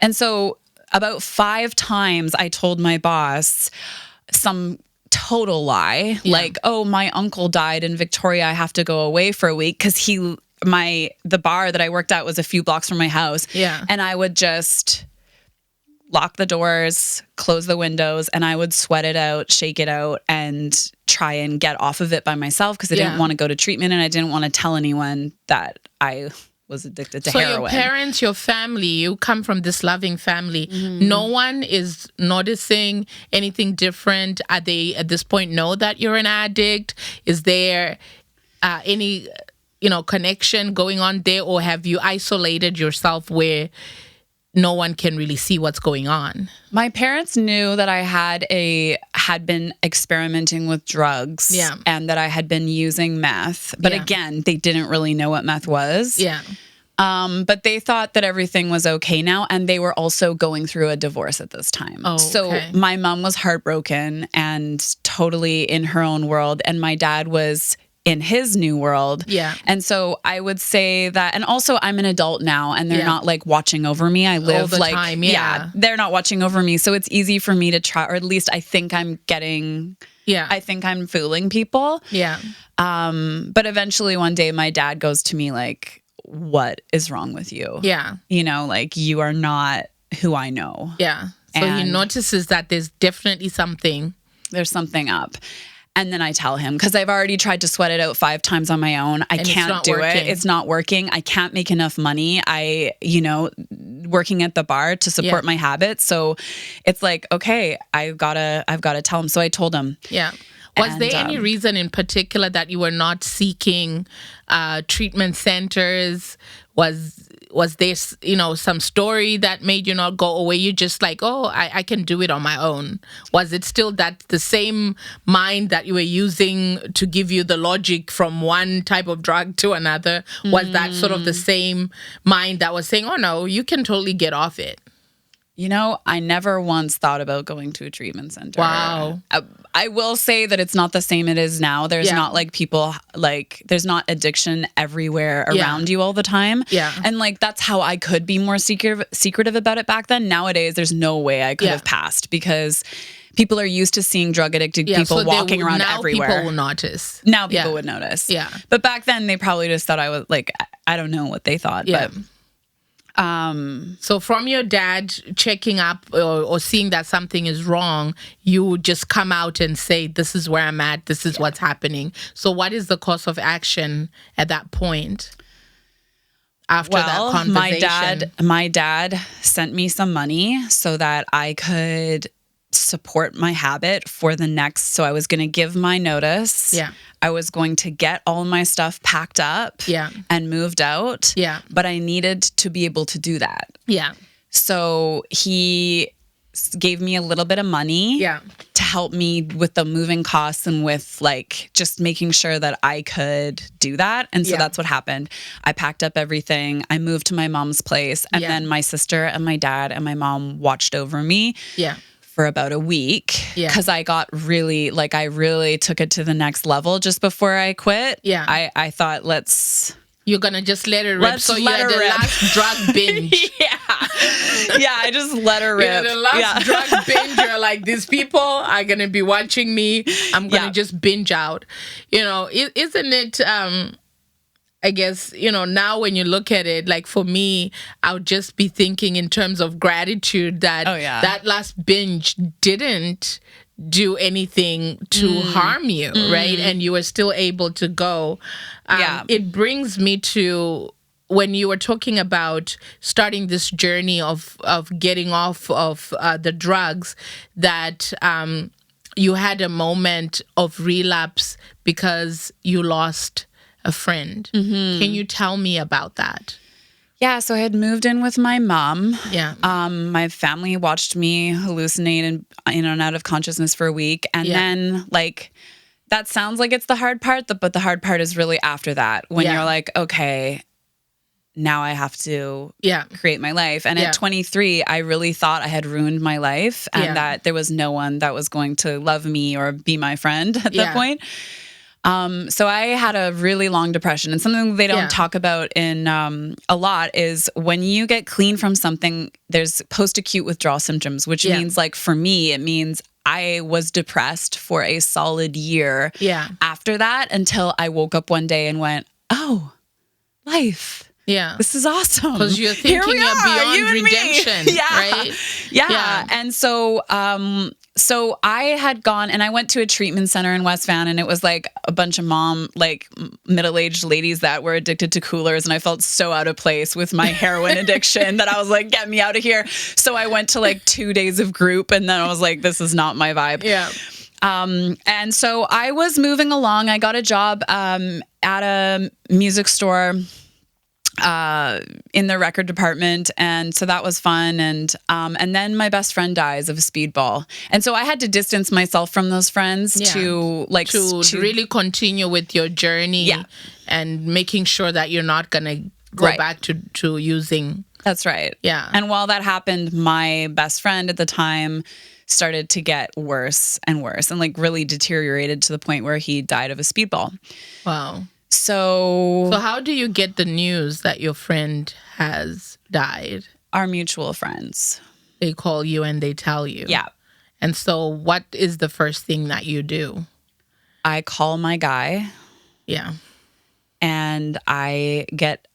And so about 5 times I told my boss some total lie, like, oh, my uncle died in Victoria. I have to go away for a week because the bar that I worked at was a few blocks from my house. Yeah. And I would just lock the doors, close the windows, and I would sweat it out, shake it out, and try and get off of it by myself because I didn't want to go to treatment and I didn't want to tell anyone that I was addicted to heroin. So your parents, your family, you come from this loving family. Mm-hmm. No one is noticing anything different? Are they at this point know that you're an addict? Is there any connection going on there, or have you isolated yourself where no one can really see what's going on? My parents knew that I had been experimenting with drugs and that I had been using meth. But again, they didn't really know what meth was. Yeah. But they thought that everything was okay now. And they were also going through a divorce at this time. Oh, so my mom was heartbroken and totally in her own world. And my dad was in his new world. Yeah. And so I would say that, and also I'm an adult now and they're not like watching over me. I live all the like, time. they're not watching over me. So it's easy for me to try, or at least I think I'm fooling people. Yeah. But eventually one day my dad goes to me like, what is wrong with you? Yeah. You know, like you are not who I know. Yeah. So he notices that there's definitely something. There's something up. And then I tell him, because I've already tried to sweat it out 5 times on my own. I can't do it. It's not working. I can't make enough money. Working at the bar to support my habits. So it's like, okay, I've got to tell him. So I told him. Yeah. Was there any reason in particular that you were not seeking treatment centers? Was there, some story that made you not go away? You just like, I can do it on my own. Was it still that the same mind that you were using to give you the logic from one type of drug to another? Was that sort of the same mind that was saying, oh no, you can totally get off it? I never once thought about going to a treatment center. Wow. I will say that it's not the same it is now. There's not like people, like there's not addiction everywhere around you all the time. Yeah. And like, that's how I could be more secretive about it back then. Nowadays, there's no way I could have passed because people are used to seeing drug addicted people walking around everywhere. Now people will notice. Now people would notice. Yeah. But back then they probably just thought I was like, I don't know what they thought. Yeah. But so from your dad checking up or seeing that something is wrong, you would just come out and say, this is where I'm at, this is what's happening. So what is the course of action at that point after that conversation? My dad sent me some money so that I could support my habit for the next. So I was going to give my notice. Yeah. I was going to get all my stuff packed up and moved out. Yeah. But I needed to be able to do that. Yeah. So he gave me a little bit of money to help me with the moving costs and with like just making sure that I could do that. And so that's what happened. I packed up everything. I moved to my mom's place and then my sister and my dad and my mom watched over me. Yeah. For about a week because I got really, I really took it to the next level just before I quit. Yeah. I thought, you're going to just let it rip. So you had the last drug binge. Yeah, I just let her rip. Yeah, the last drug binge, you're like, these people are going to be watching me. I'm going to just binge out. Isn't it... I guess, now when you look at it, like for me, I would just be thinking in terms of gratitude that that last binge didn't do anything to harm you, right? And you were still able to go. It brings me to when you were talking about starting this journey of getting off of the drugs, that you had a moment of relapse because you lost a friend. Can you tell me about that? Yeah, so I had moved in with my mom. Yeah. My family watched me hallucinate and in and out of consciousness for a week. And then that sounds like it's the hard part, but the hard part is really after that when you're like, okay, now I have to create my life. And at 23, I really thought I had ruined my life and that there was no one that was going to love me or be my friend at that point. So I had a really long depression, and something they don't talk about in a lot is when you get clean from something, there's post-acute withdrawal symptoms, which means for me, it means I was depressed for a solid year after that until I woke up one day and went, oh, life. Yeah. This is awesome. Because you're thinking you're beyond redemption, right? Yeah. And so so I had gone and I went to a treatment center in West Van, and it was like a bunch of middle-aged ladies that were addicted to coolers, and I felt so out of place with my heroin addiction that I was like, get me out of here. So I went to 2 days of group, and then I was like, this is not my vibe. Yeah. And so I was moving along. I got a job at a music store in the record department, and so that was fun. And then my best friend dies of a speedball, and so I had to distance myself from those friends to really continue with your journey and making sure that you're not gonna go back to using. That's right. Yeah. And while that happened, my best friend at the time started to get worse and worse and like really deteriorated to the point where he died of a speedball. Wow. So how do you get the news that your friend has died? our mutual friends. They call you and they tell you. Yeah. And so what is the first thing that you do? I call my guy. Yeah. And I get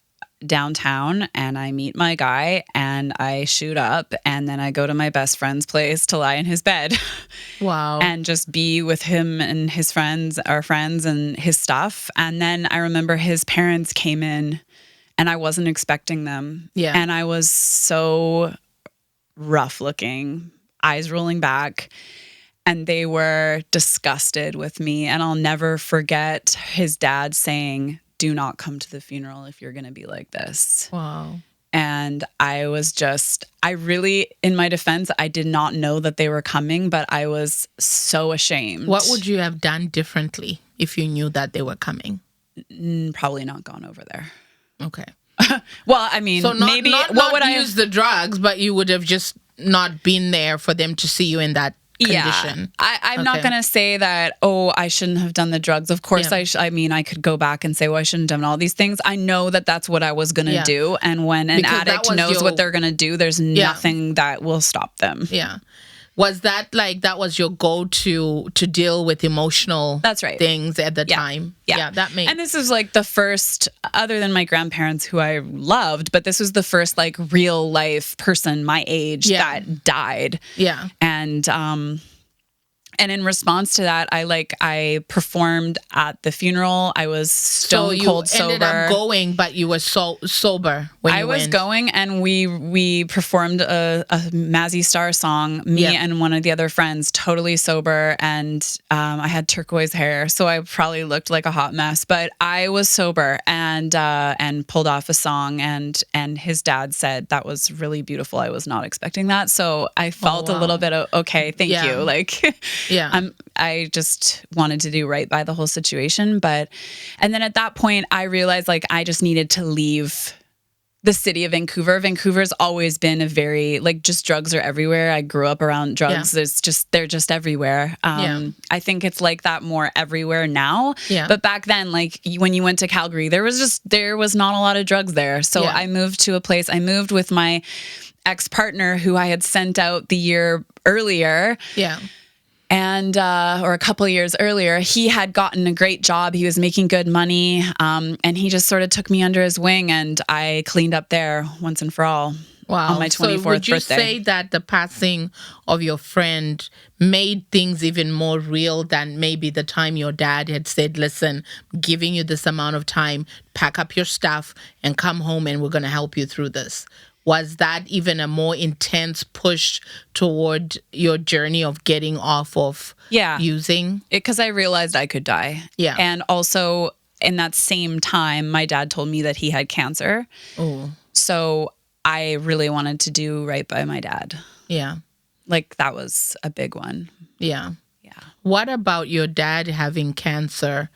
downtown and I meet my guy and I shoot up and then I go to my best friend's place to lie in his bed. Wow. And just be with him and his friends, our friends and his stuff. And then I remember his parents came in and I wasn't expecting them. Yeah. And I was so rough looking, eyes rolling back. And they were disgusted with me. And I'll never forget his dad saying, "Do not come to the funeral if you're going to be like this." Wow. And I was just, I really, in my defense, I did not know that they were coming, but I was so ashamed. What would you have done differently if you knew that they were coming? Probably not gone over there. Okay. Well, I mean, So maybe, not what would I use the drugs, but you would have just not been there for them to see you in that condition. I'm not going to say that, oh, I shouldn't have done the drugs. Of course, I mean, I could go back and say, well, I shouldn't have done all these things. I know that that's what I was going to do. And when an addict knows what they're going to do, there's nothing that will stop them. Yeah. Was that like, that was your go-to to deal with emotional things at the time? Yeah. That makes. And this is like the first, other than my grandparents who I loved, but this was the first like real life person my age that died. Yeah. And in response to that, I performed at the funeral. I was stone cold sober. So you ended up going, but you were sober when you went. I was going, and we performed a Mazzy Star song, me and one of the other friends, totally sober, and I had turquoise hair, so I probably looked like a hot mess. But I was sober and pulled off a song, and his dad said that was really beautiful. I was not expecting that, so I felt a little bit of okay, thank you, like. Yeah. I just wanted to do right by the whole situation. And then at that point, I realized like I just needed to leave the city of Vancouver. Vancouver's always been a very, like, just drugs are everywhere. I grew up around drugs. They're just everywhere. I think it's like that more everywhere now. Yeah. But back then, like when you went to Calgary, there was not a lot of drugs there. So I moved to a place. I moved with my ex-partner who I had sent out the year earlier. Yeah. And, or a couple of years earlier, he had gotten a great job. He was making good money. And he just sort of took me under his wing, and I cleaned up there once and for all. Wow. On my 24th birthday. So would you say that the passing of your friend made things even more real than maybe the time your dad had said, listen, I'm giving you this amount of time, pack up your stuff and come home and we're going to help you through this? Was that even a more intense push toward your journey of getting off of using? Because I realized I could die. Yeah. And also in that same time, my dad told me that he had cancer. Oh. So I really wanted to do right by my dad. Yeah. Like that was a big one. Yeah. Yeah. What about your dad having cancer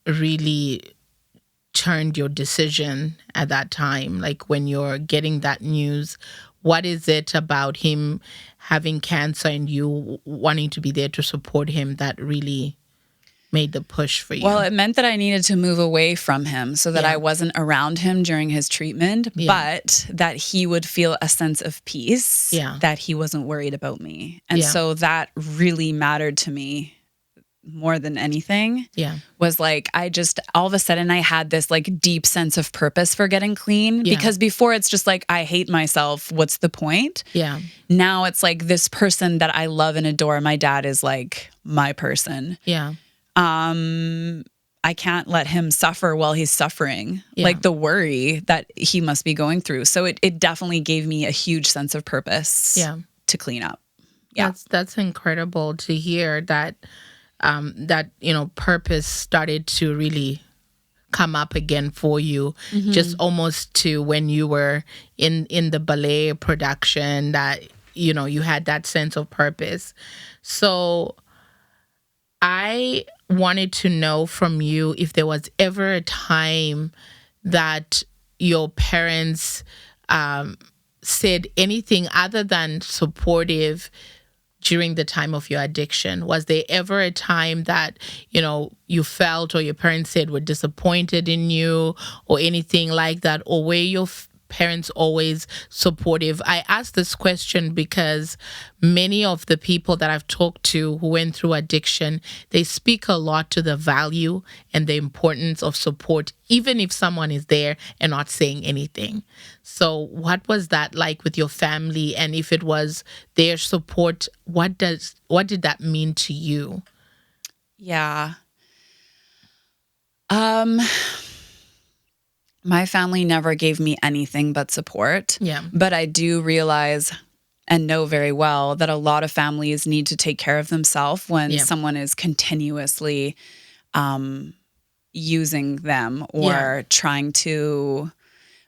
really turned your decision at that time? Like when you're getting that news, what is it about him having cancer and you wanting to be there to support him that really made the push for you? Well, it meant that I needed to move away from him so that I wasn't around him during his treatment, but that he would feel a sense of peace, that he wasn't worried about me. And so that really mattered to me more than anything. Was like, I just, all of a sudden I had this like deep sense of purpose for getting clean, because before it's just like, I hate myself. What's the point? Now it's like this person that I love and adore. My dad is like my person. I can't let him suffer while he's suffering, like the worry that he must be going through. So it definitely gave me a huge sense of purpose to clean up. That's incredible to hear that, that, you know, purpose started to really come up again for you, just almost to when you were in the ballet production, that, you know, you had that sense of purpose. So I wanted to know from you if there was ever a time that your parents said anything other than supportive during the time of your addiction? Was there ever a time that, you felt or your parents said were disappointed in you or anything like that? Or were your parents always supportive? I ask this question because many of the people that I've talked to who went through addiction, they speak a lot to the value and the importance of support, even if someone is there and not saying anything. So what was that like with your family? And if it was their support, what did that mean to you? Yeah. My family never gave me anything but support. Yeah. But I do realize and know very well that a lot of families need to take care of themselves when someone is continuously using them or trying to.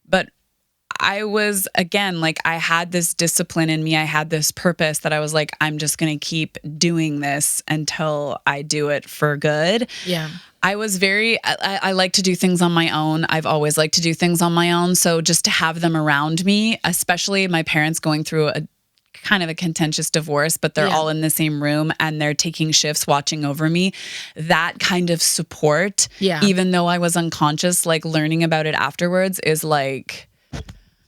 But I was, again, like, I had this discipline in me. I had this purpose that I was like, I'm just going to keep doing this until I do it for good. Yeah. I like to do things on my own. I've always liked to do things on my own. So just to have them around me, especially my parents going through a kind of a contentious divorce, but they're all in the same room and they're taking shifts watching over me. That kind of support, even though I was unconscious, like learning about it afterwards is like...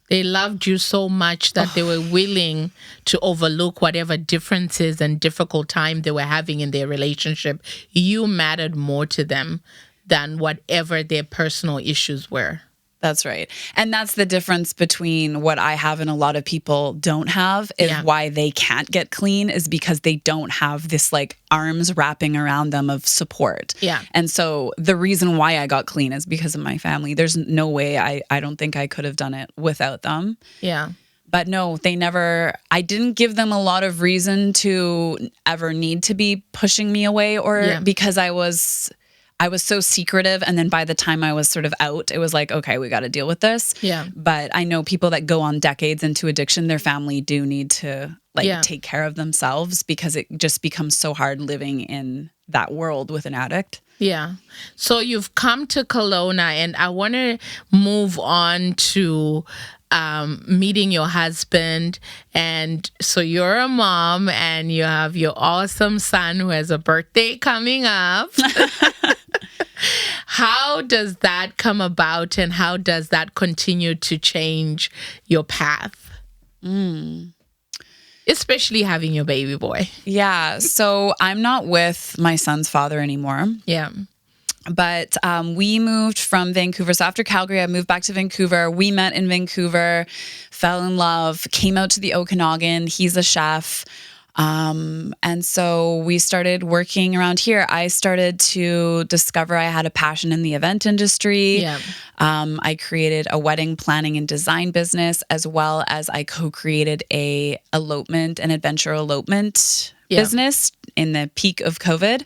They loved you so much that they were willing to overlook whatever differences and difficult time they were having in their relationship. You mattered more to them than whatever their personal issues were. That's right. And that's the difference between what I have and a lot of people don't have is why they can't get clean is because they don't have this like arms wrapping around them of support. Yeah. And so the reason why I got clean is because of my family. There's no way I don't think I could have done it without them. Yeah. But no, I didn't give them a lot of reason to ever need to be pushing me away or because I was so secretive. And then by the time I was sort of out, it was like, okay, we got to deal with this. Yeah. But I know people that go on decades into addiction, their family do need to take care of themselves because it just becomes so hard living in that world with an addict. Yeah. So you've come to Kelowna and I want to move on to meeting your husband. And so you're a mom and you have your awesome son who has a birthday coming up. How does that come about and how does that continue to change your path? Especially having your baby boy. Yeah. So I'm not with my son's father anymore. Yeah. But we moved from Vancouver. So after Calgary, I moved back to Vancouver. We met in Vancouver, fell in love, came out to the Okanagan. He's a chef. And so we started working around here. I started to discover I had a passion in the event industry. Yeah. I created a wedding planning and design business, as well as I co-created an adventure elopement business in the peak of COVID.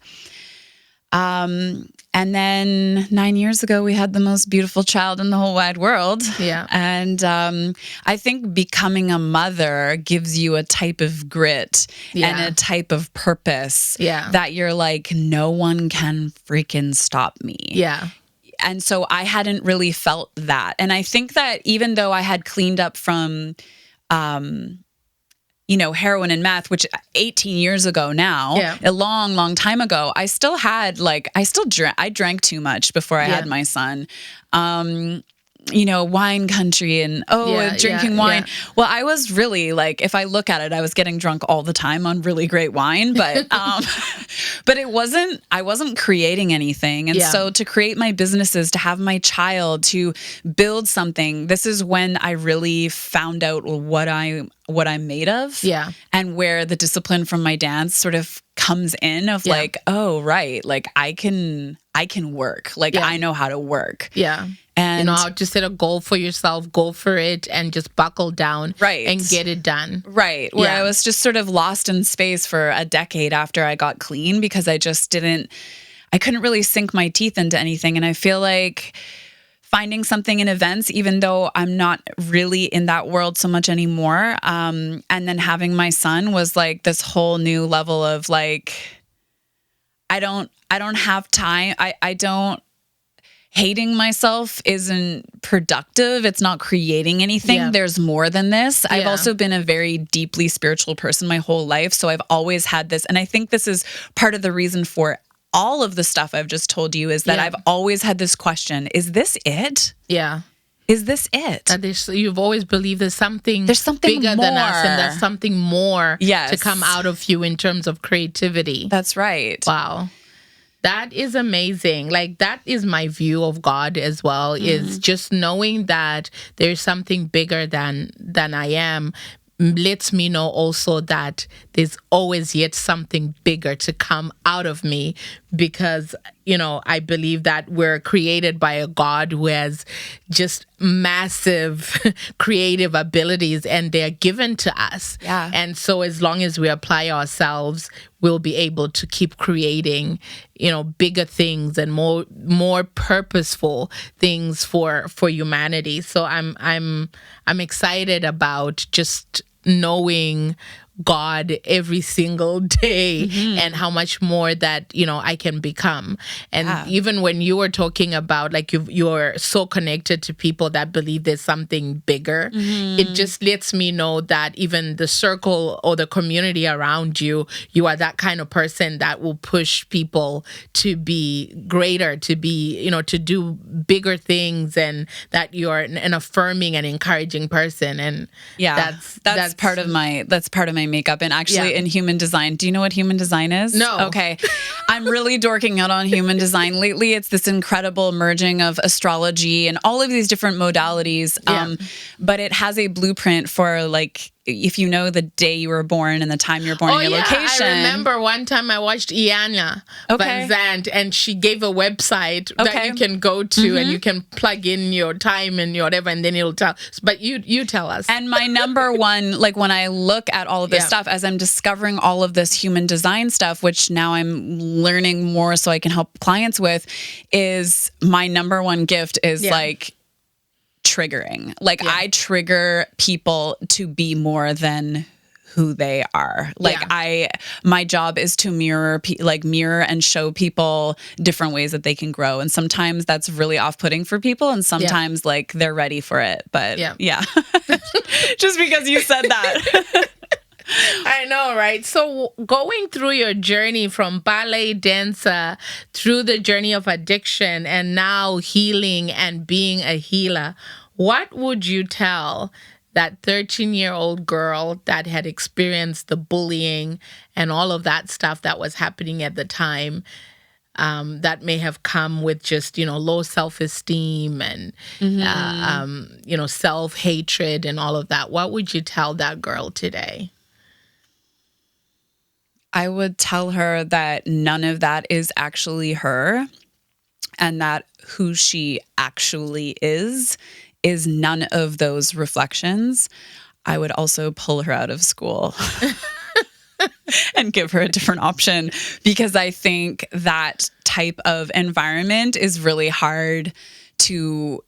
And then 9 years ago, we had the most beautiful child in the whole wide world. Yeah. And I think becoming a mother gives you a type of grit and a type of purpose that you're like, no one can freaking stop me. Yeah. And so I hadn't really felt that. And I think that even though I had cleaned up from heroin and meth, which 18 years ago now, a long, long time ago, I still had I drank too much before I had my son. Wine country and drinking wine. Yeah. Well, I was really if I look at it, I was getting drunk all the time on really great wine, but but I wasn't creating anything. And so to create my businesses, to have my child, to build something, this is when I really found out what I'm made of. Yeah. And where the discipline from my dance sort of comes in of oh, right. I can work. I know how to work. Yeah. And how to set a goal for yourself, go for it, and just buckle down and get it done. Right. Where I was just sort of lost in space for a decade after I got clean because I just I couldn't really sink my teeth into anything. And I feel like finding something in events, even though I'm not really in that world so much anymore. And then having my son was this whole new level of I don't have time. hating myself isn't productive. It's not creating anything. Yeah. There's more than this. I've Yeah. also been a very deeply spiritual person my whole life. So I've always had this. And I think this is part of the reason for all of the stuff I've just told you is that Yeah. I've always had this question, is this it? Yeah. Is this it? That you've always believed there's something bigger more. than us, and there's something more Yes. to come out of you in terms of creativity. That's right. Wow. That is amazing. Like, that is my view of God as well, is just knowing that there's something bigger than I am lets me know also that there's always yet something bigger to come out of me, because, I believe that we're created by a God who has just massive creative abilities, and they're given to us. Yeah. And so as long as we apply ourselves, we'll be able to keep creating, bigger things and more purposeful things for humanity. So I'm excited about just knowing God every single day and how much more that, I can become. And even when you were talking about, like, you're so connected to people that believe there's something bigger, it just lets me know that even the circle or the community around you, you are that kind of person that will push people to be greater, to be, to do bigger things, and that you're an affirming and encouraging person. And that's part of my makeup. And actually in human design, do you know what human design is? No. Okay. I'm really dorking out on human design lately. It's this incredible merging of astrology and all of these different modalities. But it has a blueprint for, like, if you know the day you were born and the time you were born and your location. I remember one time I watched Iana Van Zandt, and she gave a website that you can go to and you can plug in your time and your whatever, and then it'll tell. But you tell us. And my number one, like, when I look at all of this stuff, as I'm discovering all of this human design stuff, which now I'm learning more so I can help clients with, is my number one gift is like triggering. Like, I trigger people to be more than who they are. Like, my job is to mirror and show people different ways that they can grow. And sometimes that's really off-putting for people, and sometimes like they're ready for it. But just because you said that. I know, right? So going through your journey from ballet dancer through the journey of addiction and now healing and being a healer, what would you tell that 13-year-old girl that had experienced the bullying and all of that stuff that was happening at the time, that may have come with just, low self-esteem and, self-hatred and all of that? What would you tell that girl today? I would tell her that none of that is actually her, and that who she actually is none of those reflections. I would also pull her out of school and give her a different option, because I think that type of environment is really hard to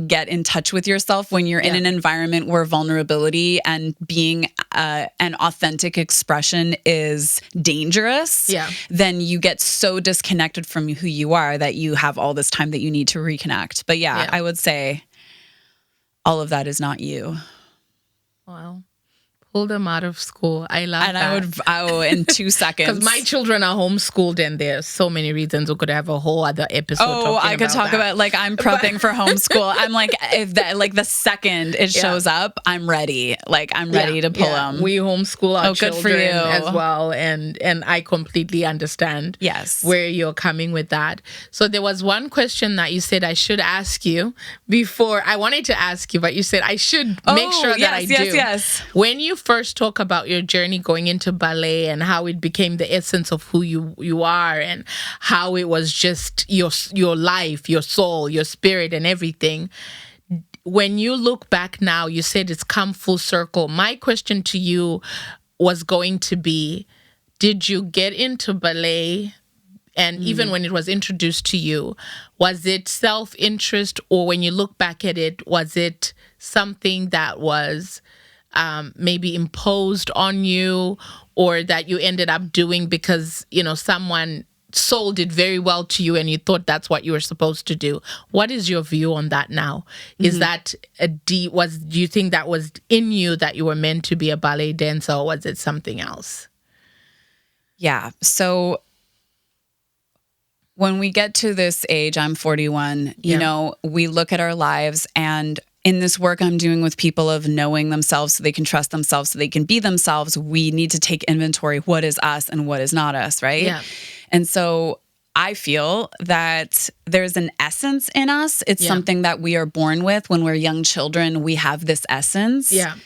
get in touch with yourself when you're in an environment where vulnerability and being an authentic expression is dangerous. Then you get so disconnected from who you are that you have all this time that you need to reconnect. But I would say all of that is not you. Wow. Pull them out of school. I love that. And I would, in 2 seconds. Because my children are homeschooled, and there's so many reasons. We could have a whole other episode I could talk about, like, I'm prepping for homeschool. I'm like, if that, like, the second it shows up, I'm ready. Like, I'm ready to pull them. We homeschool our good for children you. as well. And I completely understand where you're coming with that. So there was one question that you said I should ask you before. I wanted to ask you, but you said I should make sure that I do. Yes. When you first talk about your journey going into ballet and how it became the essence of who you are, and how it was just your life, your soul, your spirit, and everything. When you look back now, you said it's come full circle. My question to you was going to be, did you get into ballet? And even when it was introduced to you, was it self-interest, or when you look back at it, was it something that was maybe imposed on you, or that you ended up doing because, someone sold it very well to you and you thought that's what you were supposed to do. What is your view on that now? Is that do you think that was in you, that you were meant to be a ballet dancer, or was it something else? Yeah. So when we get to this age, I'm 41, you know, we look at our lives, and in this work I'm doing with people of knowing themselves so they can trust themselves, so they can be themselves, we need to take inventory. What is us and what is not us, right? Yeah. And so I feel that there's an essence in us. It's something that we are born with. When we're young children, we have this essence. Yeah.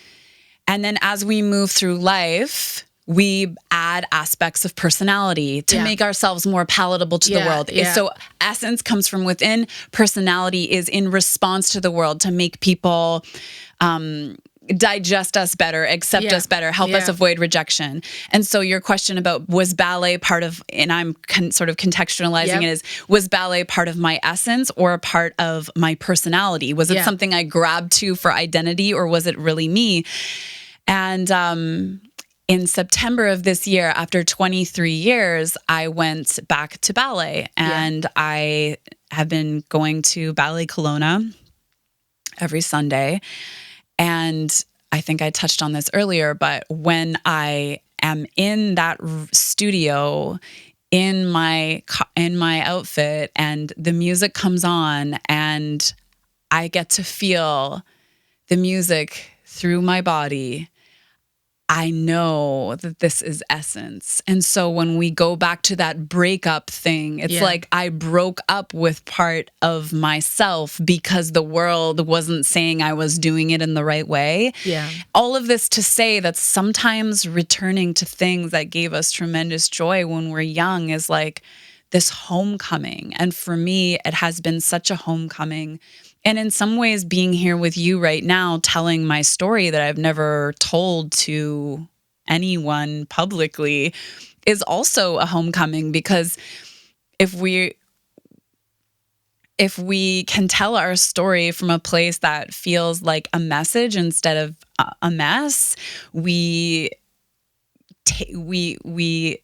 And then as we move through life, we add aspects of personality to make ourselves more palatable to the world. Yeah. So essence comes from within. Personality is in response to the world, to make people digest us better, accept us better, help us avoid rejection. And so your question about was ballet part of, and I'm sort of contextualizing it as, was ballet part of my essence or a part of my personality? Was it something I grabbed to for identity, or was it really me? And in September of this year, after 23 years, I went back to ballet, and I have been going to Ballet Kelowna every Sunday. And I think I touched on this earlier, but when I am in that studio, in my outfit, and the music comes on, and I get to feel the music through my body, I know that this is essence. And so when we go back to that breakup thing, it's like I broke up with part of myself because the world wasn't saying I was doing it in the right way. Yeah. All of this to say that sometimes returning to things that gave us tremendous joy when we're young is like this homecoming. And for me, it has been such a homecoming. And in some ways, being here with you right now, telling my story that I've never told to anyone publicly is also a homecoming, because if we can tell our story from a place that feels like a message instead of a mess, we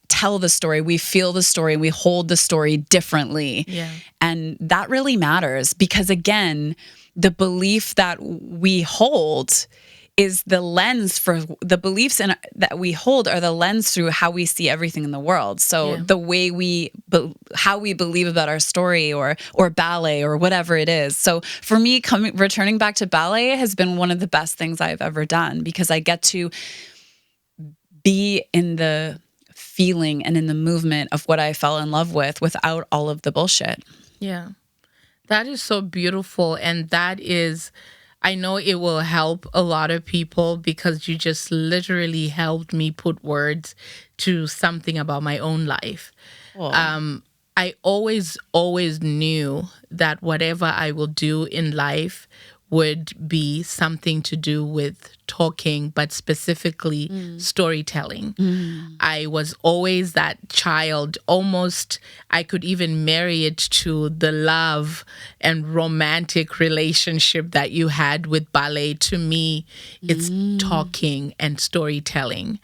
tell the story, we feel the story, we hold the story differently. Yeah. And that really matters, because again, the belief that we hold is the lens for the beliefs that we hold are the lens through how we see everything in the world. So the way how we believe about our story or ballet or whatever it is. So for me, returning back to ballet has been one of the best things I've ever done, because I get to be in the feeling and in the movement of what I fell in love with without all of the bullshit. Yeah. That is so beautiful. And that is, I know it will help a lot of people, because you just literally helped me put words to something about my own life. Cool. I always knew that whatever I will do in life would be something to do with talking, but specifically storytelling. I was always that child, almost I could even marry it to the love and romantic relationship that you had with ballet. To me, it's talking and storytelling.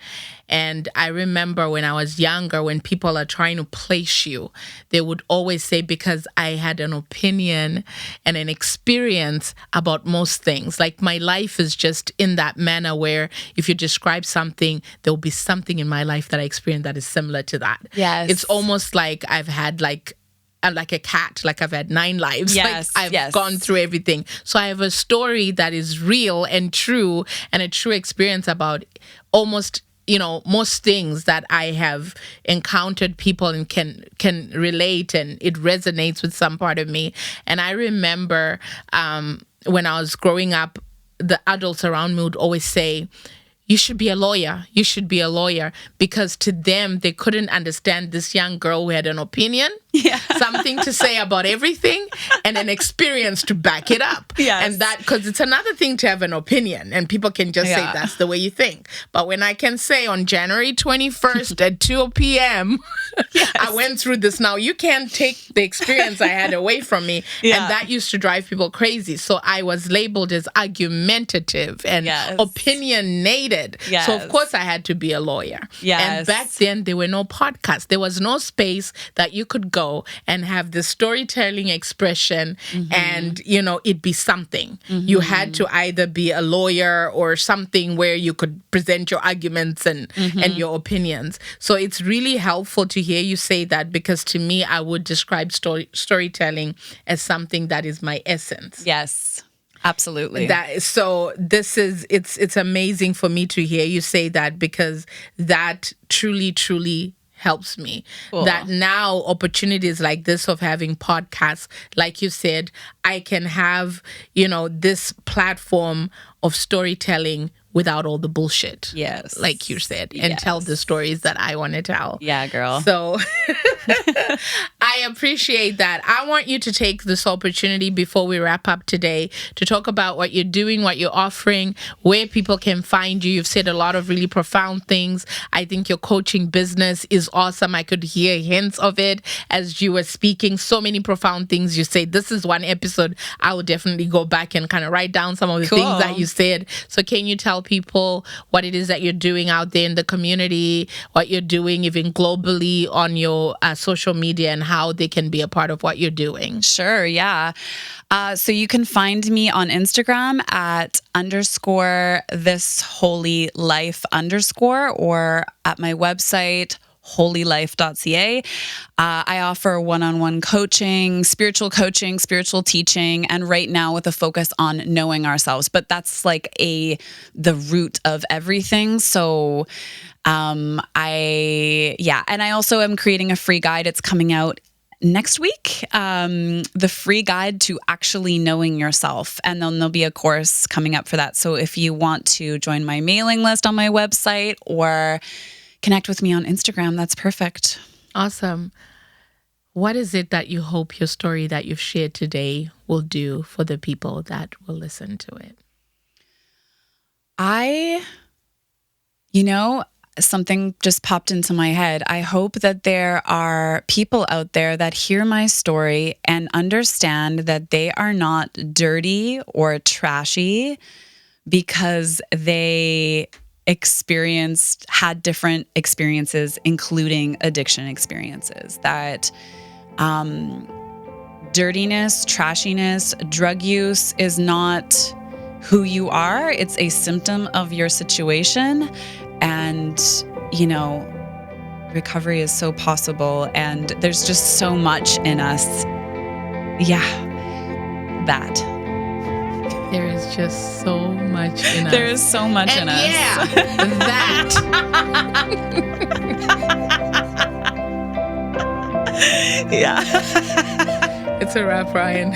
And I remember when I was younger, when people are trying to place you, they would always say, because I had an opinion and an experience about most things. Like my life is just in that manner where if you describe something, there will be something in my life that I experienced that is similar to that. Yes. It's almost like I've had like a cat, like I've had 9 lives. Yes, like I've gone through everything. So I have a story that is real and true, and a true experience about almost, most things that I have encountered people and can relate, and it resonates with some part of me. And I remember when I was growing up, the adults around me would always say, you should be a lawyer. You should be a lawyer. Because to them, they couldn't understand this young girl who had an opinion Yeah. Something to say about everything and an experience to back it up. Yes. And that, because it's another thing to have an opinion and people can just say that's the way you think. But when I can say on January 21st at 2 p.m., I went through this. Now you can't take the experience I had away from me. Yeah. And that used to drive people crazy. So I was labeled as argumentative and opinionated. Yes. So of course I had to be a lawyer. Yes. And back then there were no podcasts. There was no space that you could go and have the storytelling expression and, it'd be something. You had to either be a lawyer or something where you could present your arguments and your opinions. So it's really helpful to hear you say that, because to me, I would describe storytelling as something that is my essence. Yes. Absolutely. It's amazing for me to hear you say that, because that truly helps me. Cool. That now opportunities like this of having podcasts, like you said, I can have, this platform of storytelling without all the bullshit. Yes. Like you said, and tell the stories that I want to tell. Yeah, girl. So I appreciate that. I want you to take this opportunity before we wrap up today to talk about what you're doing, what you're offering, where people can find you. You've said a lot of really profound things. I think your coaching business is awesome. I could hear hints of it as you were speaking. So many profound things you said. This is one episode I will definitely go back and kind of write down some of the things that you said. So can you tell people what it is that you're doing out there in the community, what you're doing even globally on your social media, and how they can be a part of what you're doing? Sure, yeah. So you can find me on Instagram at _thisholylife_ or at my website, holylife.ca. I offer one-on-one coaching, spiritual teaching, and right now with a focus on knowing ourselves. But that's like the root of everything. So and I also am creating a free guide. It's coming out next week, the free guide to actually knowing yourself. And then there'll be a course coming up for that. So if you want to join my mailing list on my website or connect with me on Instagram, that's perfect. Awesome. What is it that you hope your story that you've shared today will do for the people that will listen to it? Something just popped into my head. I hope that there are people out there that hear my story and understand that they are not dirty or trashy because they had different experiences, including addiction experiences. That dirtiness, trashiness, drug use is not who you are. It's a symptom of your situation. And, recovery is so possible. And there's just so much in us. Yeah, that. There is just so much in us. There is so much in us. Yeah, that. Yeah. It's a wrap, Ryan.